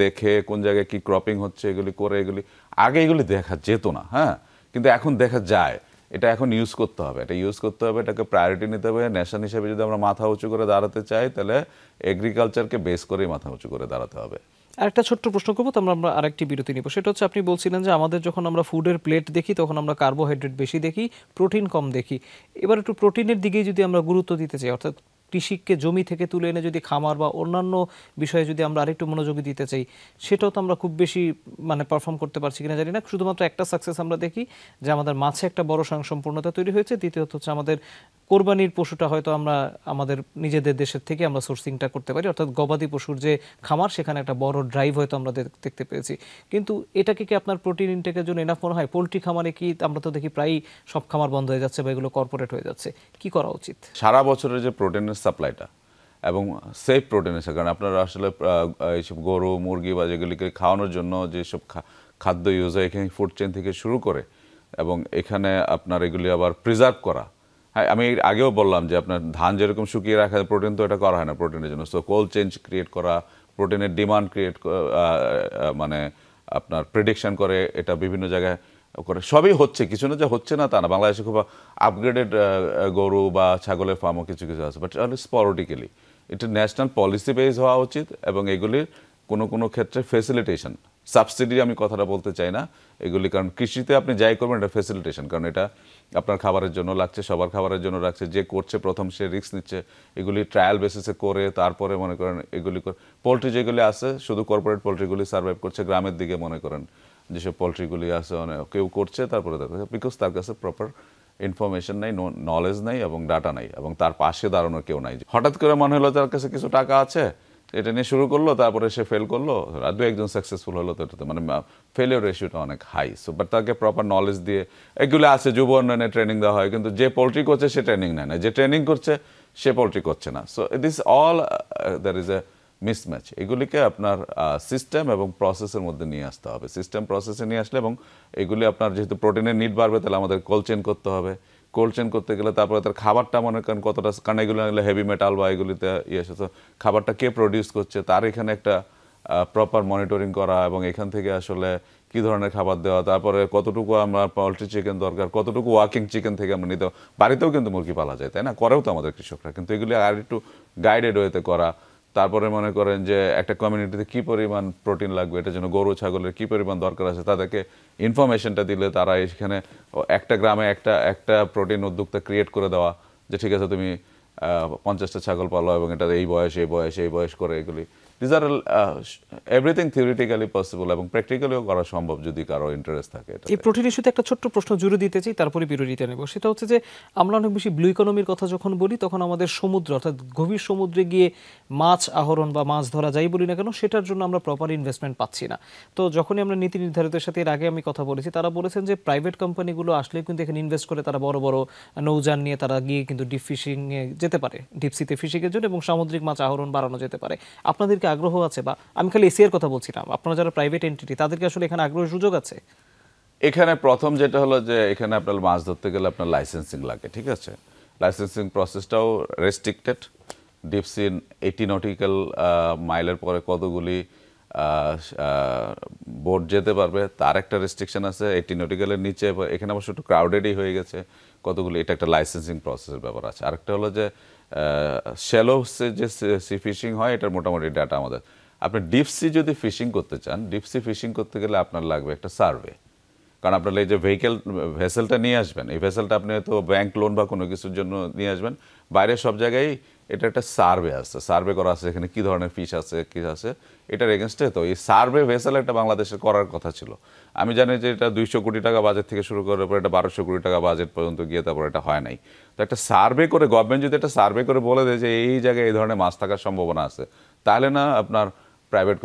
দেখে কোন জায়গায় কি ক্রপিং হচ্ছে এগুলি করে, এগুলি আগে এগুলি দেখা যেত না, হ্যাঁ, কিন্তু এখন দেখা যায়। এটা এখন ইউজ করতে হবে, এটা ইউজ করতে হবে, এটাকে প্রায়োরিটি নিতে হবে। নেশন হিসেবে যদি আমরা মাথা উঁচু করে দাঁড়াতে চাই, তাহলে এগ্রিকালচারকে বেস করেই মাথা উঁচু করে দাঁড়াতে হবে। আরেকটা ছোট্ট প্রশ্ন করবো, তো আমরা আরেকটি বিরতি নিব। সেটা হচ্ছে, আপনি বলছিলেন যে আমাদের যখন আমরা ফুডের প্লেট দেখি তখন আমরা কার্বোহাইড্রেট বেশি দেখি, প্রোটিন কম দেখি। এবার একটু প্রোটিনের দিকেই যদি আমরা গুরুত্ব দিতে চাই, অর্থাৎ কৃষিকে জমি থেকে তুলে এনে যদি খামার বা অন্যান্য বিষয়ে যদি আমরা আরেকটু মনোযোগী দিতে চাই, সেটাও তো আমরা খুব বেশি মানে পারফর্ম করতে পারছি কিনা জানি না। শুধুমাত্র একটা সাকসেস আমরা দেখি যে আমাদের মাছে একটা বড় স্বয়ংসম্পূর্ণতা তৈরি হয়েছে। দ্বিতীয়ত হচ্ছে আমাদের কোরবানির পশুটা হয়তো আমরা আমাদের নিজেদের দেশের থেকে আমরা সোর্সিংটা করতে পারি, অর্থাৎ গবাদি পশুর যে খামার সেখানে একটা বড় ড্রাইভ হয়তো আমরা দেখতে পেয়েছি। কিন্তু এটাকে কি আপনার প্রোটিন ইনটেকের জন্য এনাফ মনে হয়? পোলট্রি খামারে কি আমরা তো দেখি প্রায় সব খামার বন্ধ হয়ে যাচ্ছে বা এগুলো কর্পোরেট হয়ে যাচ্ছে, কি করা উচিত? সারা বছরের যে প্রোটিনের সাপ্লাইটা এবং সেফ প্রোটিন আছে, কারণ আপনারা আসলে এইসব গরু মুরগি বা যেগুলিকে খাওয়ানোর জন্য যেসব খাদ্য ইউজ হয় এখানে ফুড চেইন থেকে শুরু করে, এবং এখানে আপনার এগুলি আবার প্রিজার্ভ করা। হ্যাঁ, আমি আগেও বললাম যে আপনার ধান যেরকম শুকিয়ে রাখা প্রোটিন, তো এটা করা হয় না প্রোটিনের জন্য। সো কোল্ড চেইন ক্রিয়েট করা, প্রোটিনের ডিমান্ড ক্রিয়েট মানে আপনার প্রেডিকশন করে, এটা বিভিন্ন জায়গায় করে সবই হচ্ছে, কিছু না যে হচ্ছে না তা না। বাংলাদেশে খুব আপগ্রেডেড গরু বা ছাগলের ফার্মও কিছু কিছু আছে, বাট স্পোরটিক্যালি এটা ন্যাশনাল পলিসি বেস হওয়া উচিত। এবং এগুলির কোনো কোনো ক্ষেত্রে ফেসিলিটেশন, সাবসিডি আমি কথাটা বলতে চাই না এগুলি, কারণ কৃষিতে আপনি যাই করবেন এটা ফেসিলিটেশন, কারণ এটা আপনার খাবারের জন্য লাগছে, সবার খাবারের জন্য রাখছে, যে করছে প্রথম সে রিস্ক নিচ্ছে। এগুলি ট্রায়াল বেসিসে করে তারপরে মনে করেন এগুলি পোলট্রি যেগুলি আছে শুধু কর্পোরেট পোলট্রিগুলি সার্ভাইভ করছে, গ্রামের দিকে মনে করেন যেসব পোলট্রিগুলি আছে কেউ করছে, তারপরে বিকজ তার কাছে প্রপার ইনফরমেশন নাই, নলেজ নাই এবং ডাটা নাই, এবং তার পাশে দাঁড়ানোর কেউ নাই। হঠাৎ করে মনে হলো তার কাছে কিছু টাকা আছে, এটা নিয়ে শুরু করলো, তারপরে সে ফেল করলো, আর দু একজন সাকসেসফুল হলো, তো এটাতে মানে ফেলিওর রেশিওটা অনেক হাই। সো বাট তাকে প্রপার নলেজ দিয়ে, এগুলো আছে যুব উন্নয়নে ট্রেনিং দেওয়া হয়, কিন্তু যে পোলট্রি করছে সে ট্রেনিং নেয় না, যে ট্রেনিং করছে সে পোলট্রি করছে না। So this all there is a mismatch. এগুলিকে আপনার সিস্টেম এবং প্রসেসের মধ্যে নিয়ে আসতে হবে, সিস্টেম প্রসেসে নিয়ে আসলে, এবং এগুলি আপনার যেহেতু প্রোটিনের নিড বাড়বে, তাহলে আমাদের কোল্ড চেইন করতে হবে। কোল্ড চেইন করতে গেলে তারপরে তার খাবারটা মনে করেন কতটা, কারণ এগুলো হেভি মেটাল বা এগুলিতে এসে, তো খাবারটা কে প্রডিউস করছে তার এখানে একটা প্রপার মনিটরিং করা, এবং এখান থেকে আসলে কি ধরনের খাবার দেওয়া, তারপরে কতটুকু আমরা পোলট্রি চিকেন দরকার, কতটুকু ওয়াকিং চিকেন থেকে আমরা নিতে, বাড়িতেও কিন্তু মুরগি পালা যায়, তাই না, করেও তো আমাদের কৃষকরা, কিন্তু এগুলি আর একটু গাইডেড ওয়েতে করা। তারপরে মনে করেন যে একটা কমিউনিটিতে কি পরিমাণ প্রোটিন লাগবে, এটার জন্য গরু ছাগলের কি পরিমাণ দরকার আছে, তাদেরকে ইনফরমেশনটা দিলে তারা এখানে একটা গ্রামে একটা প্রোটিন উদ্যোক্তা ক্রিয়েট করে দেওয়া, যে ঠিক আছে তুমি 50টা ছাগল পালো এবং এটা এই বয়স এই বয়স এই বয়স করে, এগুলি this are everything theoretically possible এবং প্র্যাকটিক্যালিও করা সম্ভব যদি কারো ইন্টারেস্ট থাকে। এই প্রোটিন ইস্যুতে একটা ছোট্ট প্রশ্ন জুড়ে দিতে চাই, তারপরে বিরতিতে নেব। সেটা হচ্ছে যে আমরা অনেক বেশি ব্লু ইকোনমির কথা যখন বলি, তখন আমাদের সমুদ্র অর্থাৎ গভীর সমুদ্রে গিয়ে মাছ আহরণ বা মাছ ধরা যাই বলি না কেন, সেটার জন্য আমরা প্রপার ইনভেস্টমেন্ট পাচ্ছি না। তো যখনই আমরা নীতি নির্ধারিতের সাথে এর আগে আমি কথা বলেছি, তারা বলেছেন যে প্রাইভেট কোম্পানিগুলো আসলে কিন্তু এখানে ইনভেস্ট করে তারা বড় বড় নৌযান নিয়ে তারা গিয়ে কিন্তু ডিপ ফিশিংয়ে যেতে পারে, ডিপসিতে ফিশিংয়ের জন্য, এবং সামুদ্রিক মাছ আহরণ বাড়ানো যেতে পারে। আপনাদের কি আগ্রহ আছে? বা আমি খালি এসিআর কথা বলছি না, আপনারা যারা প্রাইভেট এন্টিটি তাদেরকে আসলে এখানে আগ্রহের সুযোগ আছে? এখানে প্রথম যেটা হলো যে এখানে আপনার মাছ ধরতে গেলে আপনার লাইসেন্সিং লাগে, ঠিক আছে, লাইসেন্সিং প্রসেসটাও রেস্ট্রিক্টেড। ডিপসি 80 নটিক্যাল মাইলের পরে কতগুলি বোট যেতে পারবে তার একটা রেস্ট্রিকশন আছে, 80 নটিক্যালের নিচে। এখানে অবশ্য একটু ক্রাউডেডই হয়ে গেছে কতগুলি, এটা একটা লাইসেন্সিং প্রসেসের ব্যাপার আছে। আরেকটা হলো যে শ্যালো যে সি ফিশিং হয়, এটার মোটামুটি ডাটা আমাদের। আপনি ডিপসি যদি ফিশিং করতে চান, ডিপসি ফিশিং করতে গেলে আপনার লাগবে একটা সার্ভে, কারণ আপনার এই যে ভেসেলটা নিয়ে আসবেন, এই ভেসেলটা আপনি হয়তো ব্যাংক লোন বা কোনো কিছুর জন্য নিয়ে আসবেন, বাইরে সব জায়গায় এটা একটা সার্ভে আছে, সার্ভে করা আছে এখানে কী ধরনের ফিশ আছে কী আছে, এটার এগেনস্টে তো এই সার্ভে ভেসেল একটা বাংলাদেশের করার কথা ছিল। আমি জানি যে এটা 200 কোটি টাকা বাজেট থেকে শুরু করার পর এটা 1200 কোটি টাকা বাজেট পর্যন্ত গিয়ে তারপর এটা হয় নাই। তো একটা সার্ভে করে গভর্নমেন্ট যদি একটা সার্ভে করে বলে দেয় যে এই জায়গায় এই ধরনের মাছ থাকার সম্ভাবনা আছে, তাহলে না আপনার প্রাইভেট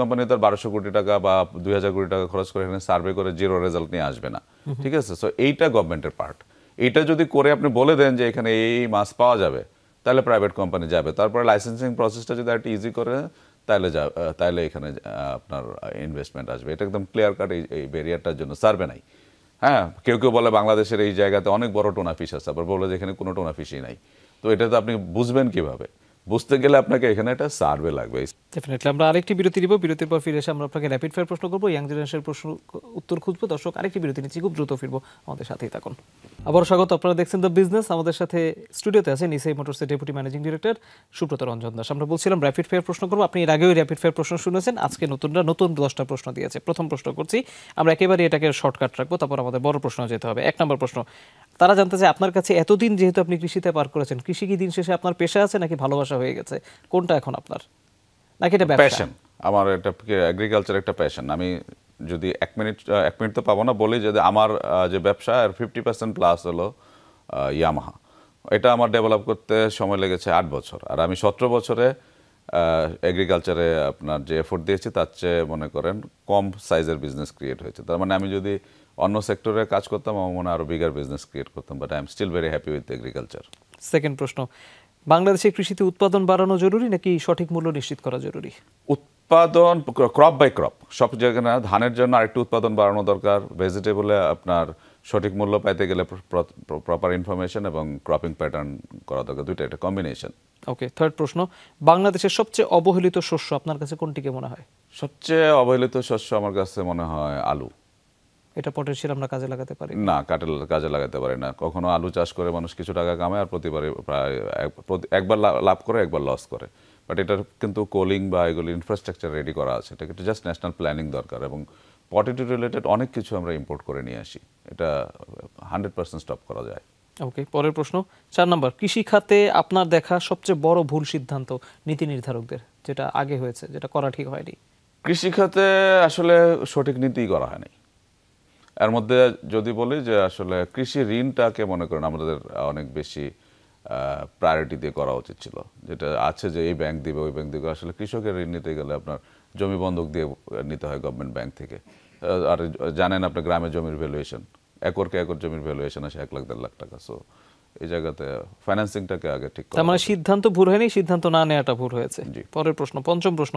কোম্পানি তো 1200 কোটি টাকা বা 2000 কোটি টাকা খরচ করে এখানে সার্ভে করে জিরো রেজাল্ট নিয়ে আসবে না, ঠিক আছে? সো এইটা গভর্নমেন্টের পার্ট। এইটা যদি করে আপনি বলে দেন যে এখানে এই মাছ পাওয়া যাবে, তাহলে প্রাইভেট কোম্পানি যাবে। তারপরে লাইসেন্সিং প্রসেসটা যদি একটু ইজি করে তাহলে এখানে আপনার ইনভেস্টমেন্ট আসবে। এটা একদম ক্লিয়ার কাট, এই ব্যারিয়ারটার জন্য সার্ভে নাই। হ্যাঁ, কেউ কেউ বলে বাংলাদেশের এই জায়গাতে অনেক বড় টোনা ফিশ আছে, আবার বলে যে এখানে কোনো টোনা ফিশই নাই। তো এটা তো আপনি বুঝবেন কিভাবে? বুঝতে গেলে আপনাকে এখানে একটা সার্ভে লাগবে। ডেফিনেটলি আমরা আরেকটি বিরতি দিব, বিরতির পর ফিরে এসে আমরা আপনাকে র্যাপিড ফায়ার প্রশ্ন করবো, ইয়াং জেনারেশনের প্রশ্ন উত্তর খুঁজবো। দর্শক, আরেকটি বিরতি নিচ্ছি, খুব দ্রুত ফিরবো, আমাদের সাথেই থাকুন। আবার স্বাগত, আপনারা দেখছেন দ্য বিজনেস। আমাদের সাথে স্টুডিওতে আছেন ইসিআই মোটরসের deputy managing director Subrata Ranjan Das. আমরা বলছিলাম র্যাপিড ফায়ার প্রশ্ন করবো, আপনি এর আগেও র্যাপিড ফায়ার প্রশ্ন শুনেছেন, আজকে নতুন 10টা প্রশ্ন দিয়েছে। প্রথম প্রশ্ন করছি, আমরা একেবারে এটাকে শর্টকাট রাখবো, তারপর আমাদের বড় প্রশ্ন যেতে হবে। 1 নম্বর প্রশ্ন, তারা জানতে চায় আপনার কাছে এতদিন যেহেতু আপনি কৃষিতে পার করেছেন, কৃষি কি দিন শেষে আপনার পেশা আছে নাকি ভালোবাসা হয়ে গেছে? কোনটা এখন আপনার, নাকি এটা ব্যবসা? প্যাশন। আমার এটা এগ্রিকালচার একটা প্যাশন। আমি যদি এক মিনিট তো পাবো না, বলি যদি আমার যে ব্যবসা আর 50% প্লাস হলো ইয়ামাহা। এটা আমার ডেভেলপ করতে সময় লেগেছে 8 বছর, আর আমি 17 বছরে এগ্রিকালচারে আপনার যে এফোর্ট দিয়েছি তার চেয়ে মনে করেন কম সাইজের বিজনেস ক্রিয়েট হয়েছে। তার মানে আমি যদি অন্য সেক্টরে কাজ করতাম আমার মনে আরো বিগার বিজনেস ক্রিয়েট করতাম, but I am still very happy with agriculture. Second প্রশ্ন, বাংলাদেশে কৃষিতে উৎপাদন বাড়ানো জরুরি নাকি সঠিক মূল্য নিশ্চিত করা জরুরি? উৎপাদন ক্রপ বাই ক্রপ, সব জায়গায় না। ধানের জন্য আরেকটু উৎপাদন বাড়ানো দরকার, ভেজিটেবলে আপনার সঠিক মূল্য পাইতে গেলে প্রপার ইনফরমেশন এবং ক্রপিং প্যাটার্ন করা দরকার, দুইটা একটা কম্বিনেশন। ওকে, থার্ড প্রশ্ন, বাংলাদেশের সবচেয়ে অবহেলিত শস্য আপনার কাছে কোনটিকে মনে হয়? সবচেয়ে অবহেলিত শস্য আমার কাছে মনে হয় আলু। এটা পটেনশিয়াল আমরা কাজে লাগাতে পারি না, কাজে লাগাতে পারি না। কখনো আলু চাষ করে মানুষ কিছু টাকা কামায়, আর প্রতিবারে প্রায় একবার লাভ করে একবার লস করে। বাট এটার কিন্তু কোলিং বা এগুলি ইনফ্রাস্ট্রাকচার রেডি করা আছে, এটা কিন্তু জাস্ট ন্যাশনাল প্ল্যানিং দরকার। এবং পটেটো রিলেটেড অনেক কিছু আমরা ইম্পোর্ট করে নিয়ে আসি, এটা 100% স্টপ করা যায়। ওকে, পরের প্রশ্ন 4 নম্বর, কৃষি খাতে আপনার দেখা সবচেয়ে বড় ভুল সিদ্ধান্ত নীতি নির্ধারকদের, যেটা আগে হয়েছে, যেটা করা ঠিক হয়নি? কৃষি খাতে আসলে সঠিক নীতি করা হয়নি। এর মধ্যে যদি বলি যে আসলে কৃষি ঋণটাকে মনে করেন আমাদের অনেক বেশি প্রায়োরিটি দিয়ে করা উচিত ছিল। যেটা আছে যে এই ব্যাংক দিবে ওই ব্যাংক দিবে, আসলে কৃষকের ঋণ নিতে গেলে আপনার জমি বন্ধক দিয়ে নিতে হয় গভর্নমেন্ট ব্যাংক থেকে। আর জানেন আপনার গ্রামের জমির ভ্যালুয়েশন, একর জমির ভ্যালুয়েশন আসে 1 লাখ 1.5 লাখ টাকা। সো এই জায়গাতে ফাইন্যান্সিংটাকে আগে ঠিক করা। তার মানে সিদ্ধান্ত ভুল হয়নি, সিদ্ধান্ত না নেওয়াটা ভুল হয়েছে। পরের প্রশ্ন, পঞ্চম প্রশ্ন,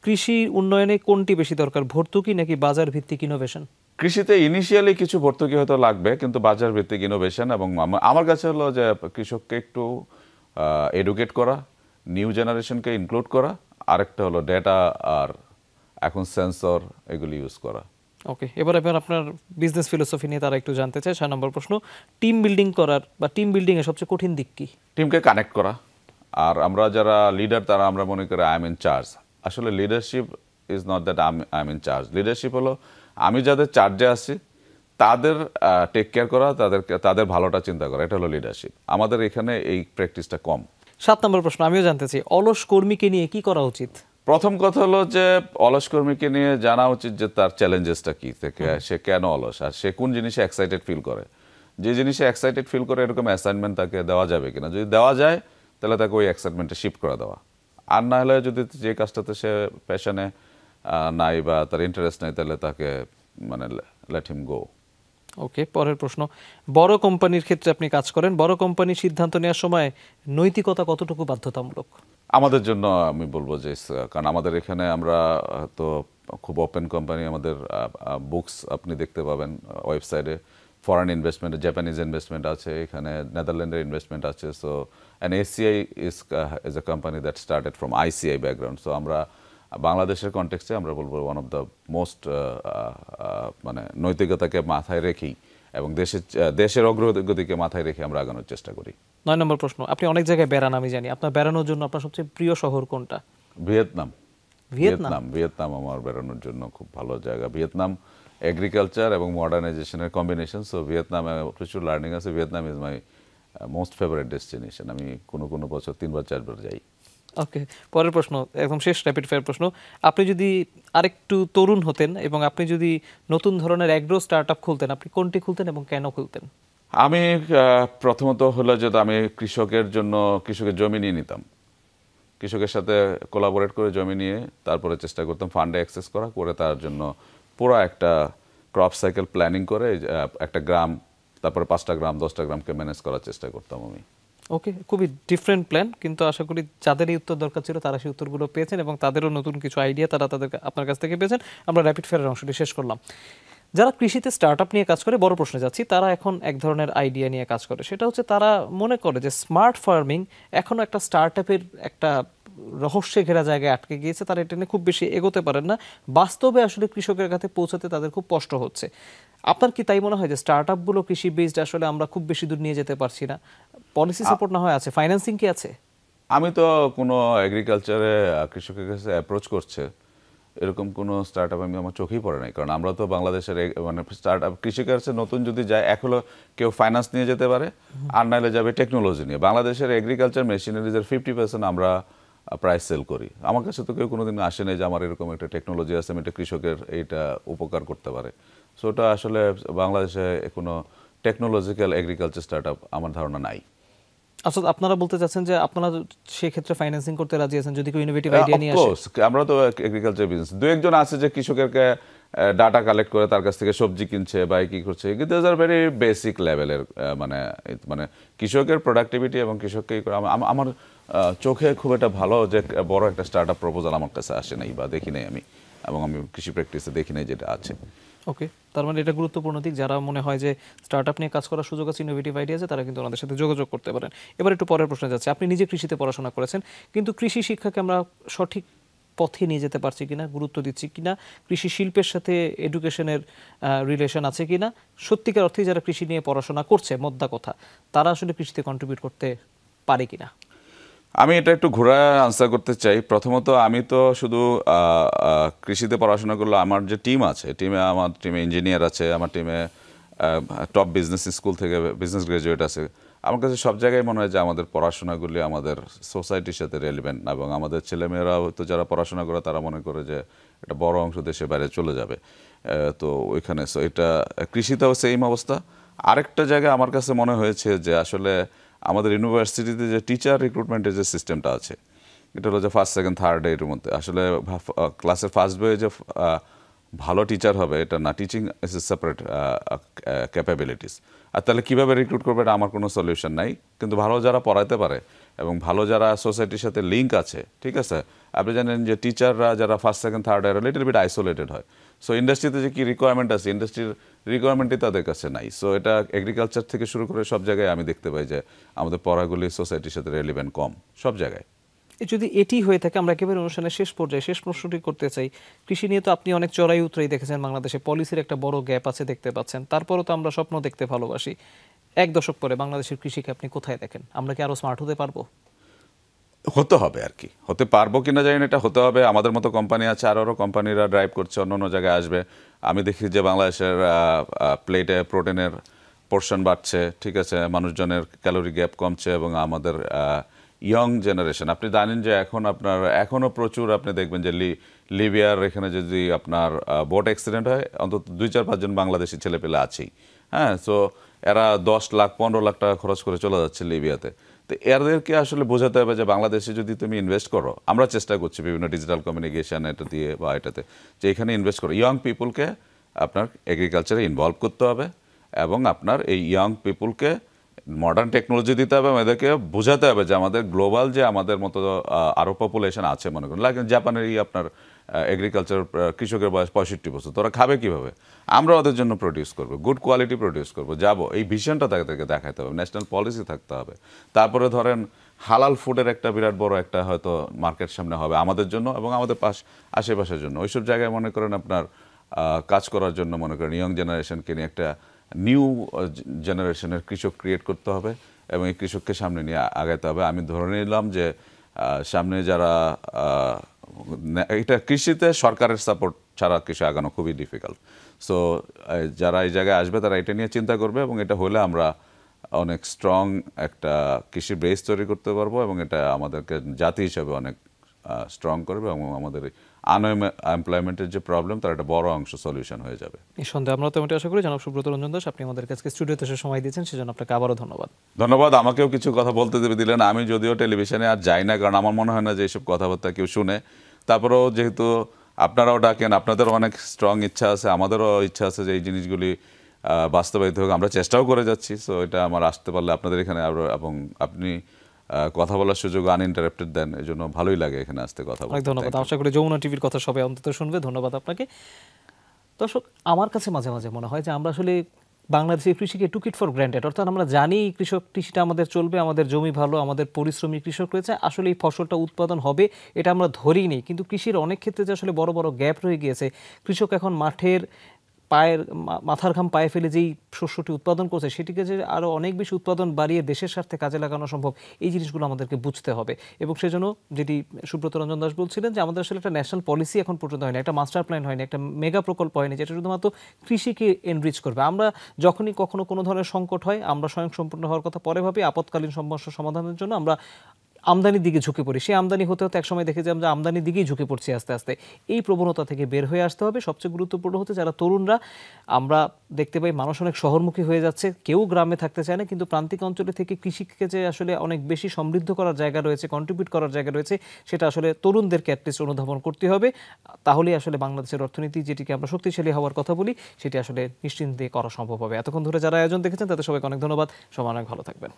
কৃষি উন্নয়নে কোনটি বেশি দরকার, ভর্তুকি নাকি বাজার ভিত্তিক ইনোভেশন? কৃষিতে ইনিশিয়ালি কিছু ভর্তুকি হয়তো লাগবে, কিন্তু বাজার ভিত্তিক ইনোভেশন। এবং আমার কাছে হলো যে কৃষককে একটু এডুকেট করা, নিউ জেনারেশনকে ইনক্লুড করা, আরেকটা হলো ডেটা আর এখন সেন্সর এগুলি ইউজ করা। ওকে, এবার আপনার বিজনেস ফিলোসফি নিয়ে তারা একটু জানতে চায়। 6 নম্বর প্রশ্ন, টিম বিল্ডিং করার বা টিম বিল্ডিং এর সবচেয়ে কঠিন দিক কি? টিমকে কানেক্ট করা। আর আমরা যারা লিডার তারা আমরা মনে করি আই এম ইন চার্জ। আসলে leadership is not that I am in charge. Leadership হলো আমি যাদের চার্জে আছি তাদের টেক কেয়ার করা, তাদের ভালোটা চিন্তা করা, এটা হলো লিডারশিপ। আমাদের এখানে এই প্র্যাকটিসটা কম। 7 নম্বর প্রশ্ন, আমিও জানতে চাই, অলস কর্মীকে নিয়ে কি করা উচিত? প্রথম কথা হলো যে অলস কর্মীকে নিয়ে জানা উচিত যে তার চ্যালেঞ্জেসটা কি, থেকে সে কেন অলস, আর সে কোন জিনিসে এক্সাইটেড ফিল করে। যে জিনিসে এক্সাইটেড ফিল করে এরকম অ্যাসাইনমেন্ট তাকে দেওয়া যাবে কিনা, যদি দেওয়া যায় তাহলে তাকে ওই এক্সাইটমেন্টে শিফট করে দেওয়া। আর না হলে যদি যে কাজটাতে সে প্যাশনে নাই বা তার ইন্টারেস্ট নাই তাহলে তাকে মানে লেট হিম গো। ওকে, পরের প্রশ্ন, বড় কোম্পানির ক্ষেত্রে আপনি কাজ করেন, বড় কোম্পানির সিদ্ধান্ত নেওয়ার সময় নৈতিকতা কতটুকু বাধ্যতামূলক? আমাদের জন্য আমি বলবো যে, কারণ আমাদের এখানে আমরা তো খুব ওপেন কোম্পানি, আমাদের বুকস আপনি দেখতে পাবেন ওয়েবসাইটে, ফরেন ইনভেস্টমেন্ট, জাপানিজ ইনভেস্টমেন্ট আছে, এখানে নেদারল্যান্ডের ইনভেস্টমেন্ট আছে। So and ACI is a company that started from ICI background. So আমরা বাংলাদেশের কনটেক্সটে আমরা বলবো ওয়ান অফ দ্য মোস্ট মানে নৈতিকতাকে মাথায় রেখেই এবং দেশের অগ্রগতিকে মাথায় রেখে আমরা আগানোর চেষ্টা করি। 9 নম্বর প্রশ্ন, আপনি অনেক জায়গায় বেড়ান, আমি জানি, আপনার বেড়ানোর জন্য আপনার সবচেয়ে প্রিয় শহর কোনটা? ভিয়েতনাম আমার বেড়ানোর জন্য খুব ভালো জায়গা। ভিয়েতনাম এগ্রিকালচার এবং মডার্নাইজেশনের কম্বিনেশন। সো ভিয়েতনামে প্রচুর লার্নিং আছে। Vietnam is my most favourite destination. আমি কোনো বছর 3-4 যাই। ওকে, পরের প্রশ্ন, একদম শেষ র্যাপিড ফায়ার প্রশ্ন। আপনি যদি আরেকটু তরুণ হতেন এবং আপনি যদি নতুন ধরনের অ্যাগ্রো স্টার্টআপ খুলতেন, আপনি কোনটি খুলতেন এবং কেন খুলতেন? আমি প্রথমত হলো যে আমি কৃষকের জমি নিয়ে নিতাম, কৃষকের সাথে কোলাবোরেট করে জমি নিয়ে তারপরে চেষ্টা করতাম ফান্ডে অ্যাক্সেস করে তার জন্য পুরো একটা ক্রপ সাইকেল প্ল্যানিং করে একটা গ্রাম, তারপরে 5টা গ্রাম 10টা গ্রামকে ম্যানেজ করার চেষ্টা করতাম আমি। ওকে, খুবই ডিফারেন্ট প্ল্যান, কিন্তু আশা করি যাদের এই উত্তর দরকার ছিল তারা সেই উত্তরগুলো পেয়েছেন এবং তাদেরও নতুন কিছু আইডিয়া আপনার কাছ থেকে পেয়েছেন। আমরা র্যাপিড ফায়ারের অংশটি শেষ করলাম। যারা কৃষিতে স্টার্টআপ নিয়ে কাজ করে, বড় প্রশ্নে যাচ্ছি, তারা এখন এক ধরনের আইডিয়া নিয়ে কাজ করে। সেটা হচ্ছে তারা মনে করে যে স্মার্ট ফার্মিং এখনও একটা স্টার্টআপের একটা রহস্যে ঘেরা জায়গায় আটকে গিয়েছে, তারা এটা নিয়ে খুব বেশি এগোতে পারেন না। বাস্তবে আসলে কৃষকের কাছে পৌঁছাতে তাদের খুব কষ্ট হচ্ছে। আপনার কি তাই মনে হয় যে স্টার্টআপগুলো কৃষি বেসড আসলে আমরা খুব বেশি দূর নিয়ে যেতে পারছি না? পলিসি সাপোর্ট না হয় আছে, ফাইন্যান্সিং কি আছে? আমি তো কোনো এগ্রিকালচারে কৃষকের কাছে অ্যাপ্রোচ করছে এরকম কোনো স্টার্টআপ আমি আমার চোখেই পড়ে নাই। কারণ আমরা তো বাংলাদেশের মানে স্টার্টআপ কৃষিকার কাছে নতুন যদি যায়, এখনো কেউ ফাইন্যান্স নিয়ে যেতে পারে, আর নাইলে যাবে টেকনোলজি নিয়ে। বাংলাদেশের এগ্রিকালচার মেশিনারিজের 50% আমরা প্রাইস সেল করি। আমার কাছে তো কেউ কোনোদিন আসে নাই যে আমার এরকম একটা টেকনোলজি আছে, আমি একটা কৃষকের এইটা উপকার করতে পারে। সো ওটা আসলে বাংলাদেশে কোনো টেকনোলজিক্যাল এগ্রিকালচার স্টার্টআপ আমার ধারণা নাই। আচ্ছা, আপনারা বলতে চাচ্ছেন যে আপনারা সেক্ষেত্রে ফাইন্যান্সিং করতে রাজি আছেন যদি কেউ ইনোভেটিভ আইডিয়া নিয়ে আসে? আমরা তো এগ্রিকালচার বিজনেস, দু একজন আছে যে কৃষকেরকে ডাটা কালেক্ট করে তার কাছ থেকে সবজি কিনছে বা কি করছে, কিন্তু আর ভেরি বেসিক লেভেলের মানে কৃষকের প্রোডাক্টিভিটি এবং কৃষককে আমার চোখে খুব একটা ভালো যে বড় একটা স্টার্টআপ প্রপোজাল আমার কাছে আসে নাই বা দেখি নাই আমি, এবং আমি কৃষি প্র্যাকটিসে দেখি নাই যেটা আছে। ওকে, তার মানে এটা গুরুত্বপূর্ণ দিক। যারা মনে হয় যে স্টার্টআপ নিয়ে কাজ করার সুযোগ আছে, ইনোভেটিভ আইডিয়া আছে, তারা কিন্তু আমাদের সাথে যোগাযোগ করতে পারেন। এবার একটু পরের প্রশ্নে যাচ্ছে। আপনি নিজে কৃষিতে পড়াশোনা করেছেন, কিন্তু কৃষি শিক্ষাকে আমরা সঠিক পথে নিয়ে যেতে পারছি কিনা, গুরুত্ব দিচ্ছি কিনা, কৃষি শিল্পের সাথে এডুকেশনের রিলেশন আছে কিনা, সত্যিকার অর্থে যারা কৃষি নিয়ে পড়াশোনা করছে, মোদ্দা কথা, তারা আসলে কৃষিতে কন্ট্রিবিউট করতে পারে কিনা? আমি এটা একটু ঘোরা আনসার করতে চাই। প্রথমত আমি তো শুধু কৃষিতে পড়াশোনা করলে, আমার যে টিম আছে, আমার টিমে ইঞ্জিনিয়ার আছে, আমার টিমে টপ বিজনেস স্কুল থেকে বিজনেস গ্রাজুয়েট আছে। আমার কাছে সব জায়গায় মনে হয় যে আমাদের পড়াশোনাগুলি আমাদের সোসাইটির সাথে রেলিভেন্ট, এবং আমাদের ছেলেমেয়েরাও তো যারা পড়াশোনা করে তারা মনে করে যে একটা বড় অংশ দেশের বাইরে চলে যাবে। তো ওইখানে এটা কৃষিতেও সেম অবস্থা। আরেকটা জায়গায় আমার কাছে মনে হয়েছে যে আসলে আমাদের ইউনিভার্সিটিতে যে টিচার রিক্রুটমেন্টের যে সিস্টেমটা আছে, এটা হলো যে ফার্স্ট সেকেন্ড থার্ড এর মধ্যে আসলে ক্লাসের ফার্স্ট বয়ে যে ভালো টিচার হবে এটা না, teaching is a separate capabilities. আর তাহলে কীভাবে রিক্রুট করবে এটা আমার কোনো সলিউশন নাই। কিন্তু ভালো যারা পড়াতে পারে এবং ভালো যারা সোসাইটির সাথে লিঙ্ক আছে, ঠিক আছে, আপনি জানেন যে টিচাররা যারা first second third year little bit isolated হয়। সো ইন্ডাস্ট্রিতে যে কী রিকোয়ারমেন্ট আছে, ইন্ডাস্ট্রির রিকোয়ারমেন্টই তাদের কাছে নাই। সো এটা এগ্রিকালচার থেকে শুরু করে সব জায়গায় আমি দেখতে পাই যে আমাদের পড়াগুলি সোসাইটির সাথে রেলিভেন্ট কম সব জায়গায়। যদি এটি হয়ে থাকে, আমরা একেবারে অনুষ্ঠানের শেষ পর্যায়ে শেষ প্রশ্নটি করতে চাই। কৃষি নিয়ে তো আপনি অনেক চড়াই উতরাই দেখেছেন, বাংলাদেশে পলিসির একটা বড় গ্যাপ আছে দেখতে পাচ্ছেন, তারপরও তো আমরা স্বপ্ন দেখতে ভালোবাসি। 1 দশক পরে বাংলাদেশের কৃষিকে আপনি কোথায় দেখেন? আমরা কি আরো স্মার্ট হতে পারবো? হতে হবে আর কি, হতে পারবো কিনা জানি না, এটা হতে হবে। আমাদের মতো কোম্পানি আছে, আরও কোম্পানিরা ড্রাইভ করছে, অন্য জায়গায় আসবে। আমি দেখি যে বাংলাদেশের প্লেটে প্রোটিনের পোর্শন বাড়ছে, ঠিক আছে, মানুষজনের ক্যালোরি গ্যাপ কমছে, এবং আমাদের ইয়ং জেনারেশন, আপনি জানেন যে এখনও প্রচুর আপনি দেখবেন যে লিবিয়ার এখানে যদি আপনার বোট অ্যাক্সিডেন্ট হয়, অন্তত 2-4-5 জন বাংলাদেশি ছেলেপেলে আছেই। হ্যাঁ, সো এরা 10 লাখ 15 লাখ টাকা খরচ করে চলে যাচ্ছে লিবিয়াতে। তো এদেরকে আসলে বোঝাতে হবে যে বাংলাদেশে যদি তুমি ইনভেস্ট করো, আমরা চেষ্টা করছি বিভিন্ন ডিজিটাল কমিউনিকেশন এটা দিয়ে বা এটাতে, যে এখানে ইনভেস্ট করো, ইয়ং পিপুলকে আপনার এগ্রিকালচারে ইনভলভ করতে হবে, এবং আপনার এই ইয়ং পিপুলকে মডার্ন টেকনোলজি দিতে হবে, এদেরকে বোঝাতে হবে যে আমাদের গ্লোবাল যে আমাদের মতো আরও পপুলেশন আছে, মনে করেন লাইক জাপানেরই আপনার এগ্রিকালচার কৃষকের বয়স 65 বছর, তোরা খাবে কীভাবে, আমরা ওদের জন্য প্রডিউস করবো, গুড কোয়ালিটি প্রডিউস করবো, যাবো, এই ভিশনটা তাদেরকে দেখাতে হবে, ন্যাশনাল পলিসি থাকতে হবে। তারপরে ধরেন হালাল ফুডের একটা বিরাট বড় একটা হয়তো মার্কেট সামনে হবে আমাদের জন্য এবং আমাদের আশেপাশের জন্য। ওইসব জায়গায় মনে করেন আপনার কাজ করার জন্য মনে করেন ইয়ং জেনারেশনকে নিয়ে একটা নিউ জেনারেশনের কৃষক ক্রিয়েট করতে হবে, এবং এই কৃষককে সামনে নিয়ে আগাইতে হবে। আমি ধরে নিলাম যে সামনে যারা এটা কৃষিতে সরকারের সাপোর্ট ছাড়া কৃষি আগানো খুবই ডিফিকাল্ট। সো যারা এই জায়গায় আসবে তারা এটা নিয়ে চিন্তা করবে, এবং এটা হলে আমরা অনেক স্ট্রং একটা কৃষি বেস তৈরি করতে পারবো, এবং এটা আমাদেরকে জাতি হিসাবে অনেক স্ট্রং করবে, এবং আমাদের আনএমপ্লয়মেন্টের যে প্রবলেম তার একটা বড় অংশ সলিউশন হয়ে যাবে। নিঃসন্দেহে আমরা তেমনটি আশা করি। জনাব সুব্রত রঞ্জন দাস, আপনি আমাদের কাছে স্টুডিওতে এসে সময় দিয়েছেন, সেজন্য আপনাকে আবারও ধন্যবাদ। ধন্যবাদ, আমাকেও কিছু কথা বলতে দিলেন। আমি যদিও টেলিভিশনে আর যাই না, কারণ আমার মনে হয় না যে এইসব কথাবার্তা কেউ শুনে। তারপরেও যেহেতু আপনারাও ডাকেন, আপনাদেরও অনেক স্ট্রং ইচ্ছা আছে, আমাদেরও ইচ্ছা আছে যে এই জিনিসগুলি বাস্তবায়িত হোক। আমরা চেষ্টাও করে যাচ্ছি। সো এটা আমার আসতে পারলে আপনাদের এখানে এবং আপনি কথা বলার সুযোগ আনইন্টারাপ্টেড দেন, এই জন্য ভালোই লাগে এখানে আসতে কথা বলতে। অনেক ধন্যবাদ। আশা করি যমুনা টিভির কথা সবাই অন্তত শুনবে। ধন্যবাদ আপনাকে। দর্শক, আমার কাছে মাঝে মাঝে মনে হয় যে আমরা আসলে বাংলাদেশের কৃষিকে টুক ইট ফর গ্র্যান্টেড, অর্থাৎ আমরা জানি কৃষিটা আমাদের চলবে, আমাদের জমি ভালো, আমাদের পরিশ্রমী কৃষক রয়েছে, আসলে এই ফসলটা উৎপাদন হবে এটা আমরা ধরেই নেই। কিন্তু কৃষির অনেক ক্ষেত্রে যে আসলে বড় বড় গ্যাপ রয়ে গিয়েছে, কৃষক এখন মাঠের মাথার ঘাম পায়ে ফেলে যেই শস্যটি উৎপাদন করছে সেটিকে যে আরও অনেক বেশি উৎপাদন বাড়িয়ে দেশের স্বার্থে কাজে লাগানো সম্ভব, এই জিনিসগুলো আমাদেরকে বুঝতে হবে। এবং সেজন্য যেটি সুব্রত রঞ্জন দাস বলছিলেন যে আমাদের আসলে একটা ন্যাশনাল পলিসি এখন পর্যন্ত হয়নি, একটা মাস্টার প্ল্যান হয়নি, একটা মেগা প্রকল্প হয়নি যেটা শুধুমাত্র কৃষিকে এনরিচ করবে। আমরা যখনই কখনো কোনো ধরনের সংকট হয়, আমরা স্বয়ংসম্পূর্ণ হওয়ার কথা পরে ভাবি, আপৎকালীন সমস্যা সমাধানের জন্য আমরা আমদানির দিকে ঝুঁকে পড়ি। সেই আমদানি হতে হতে একসময় দেখে যে আমরা আমদানির দিকেই ঝুঁকে পড়ছি আস্তে আস্তে। এই প্রবণতা থেকে বের হয়ে আসতে হবে। সবচেয়ে গুরুত্বপূর্ণ হচ্ছে যারা তরুণরা, আমরা দেখতে পাই মানুষ অনেক শহরমুখী হয়ে যাচ্ছে, কেউ গ্রামে থাকতে চায় না, কিন্তু প্রান্তিক অঞ্চলে থেকে কৃষিকে যে আসলে অনেক বেশি সমৃদ্ধ করার জায়গা রয়েছে, কন্ট্রিবিউট করার জায়গা রয়েছে, সেটা আসলে তরুণদেরকে অ্যাটলিস্ট অনুধাবন করতে হবে। তাহলেই আসলে বাংলাদেশের অর্থনীতি, যেটিকে আমরা শক্তিশালী হওয়ার কথা বলি, সেটি আসলে নিশ্চিন্তে করা সম্ভব হবে। এতক্ষণ ধরে যারা আয়োজন দেখেছেন তাদের সবাইকে অনেক ধন্যবাদ। সবাই অনেক ভালো থাকবেন।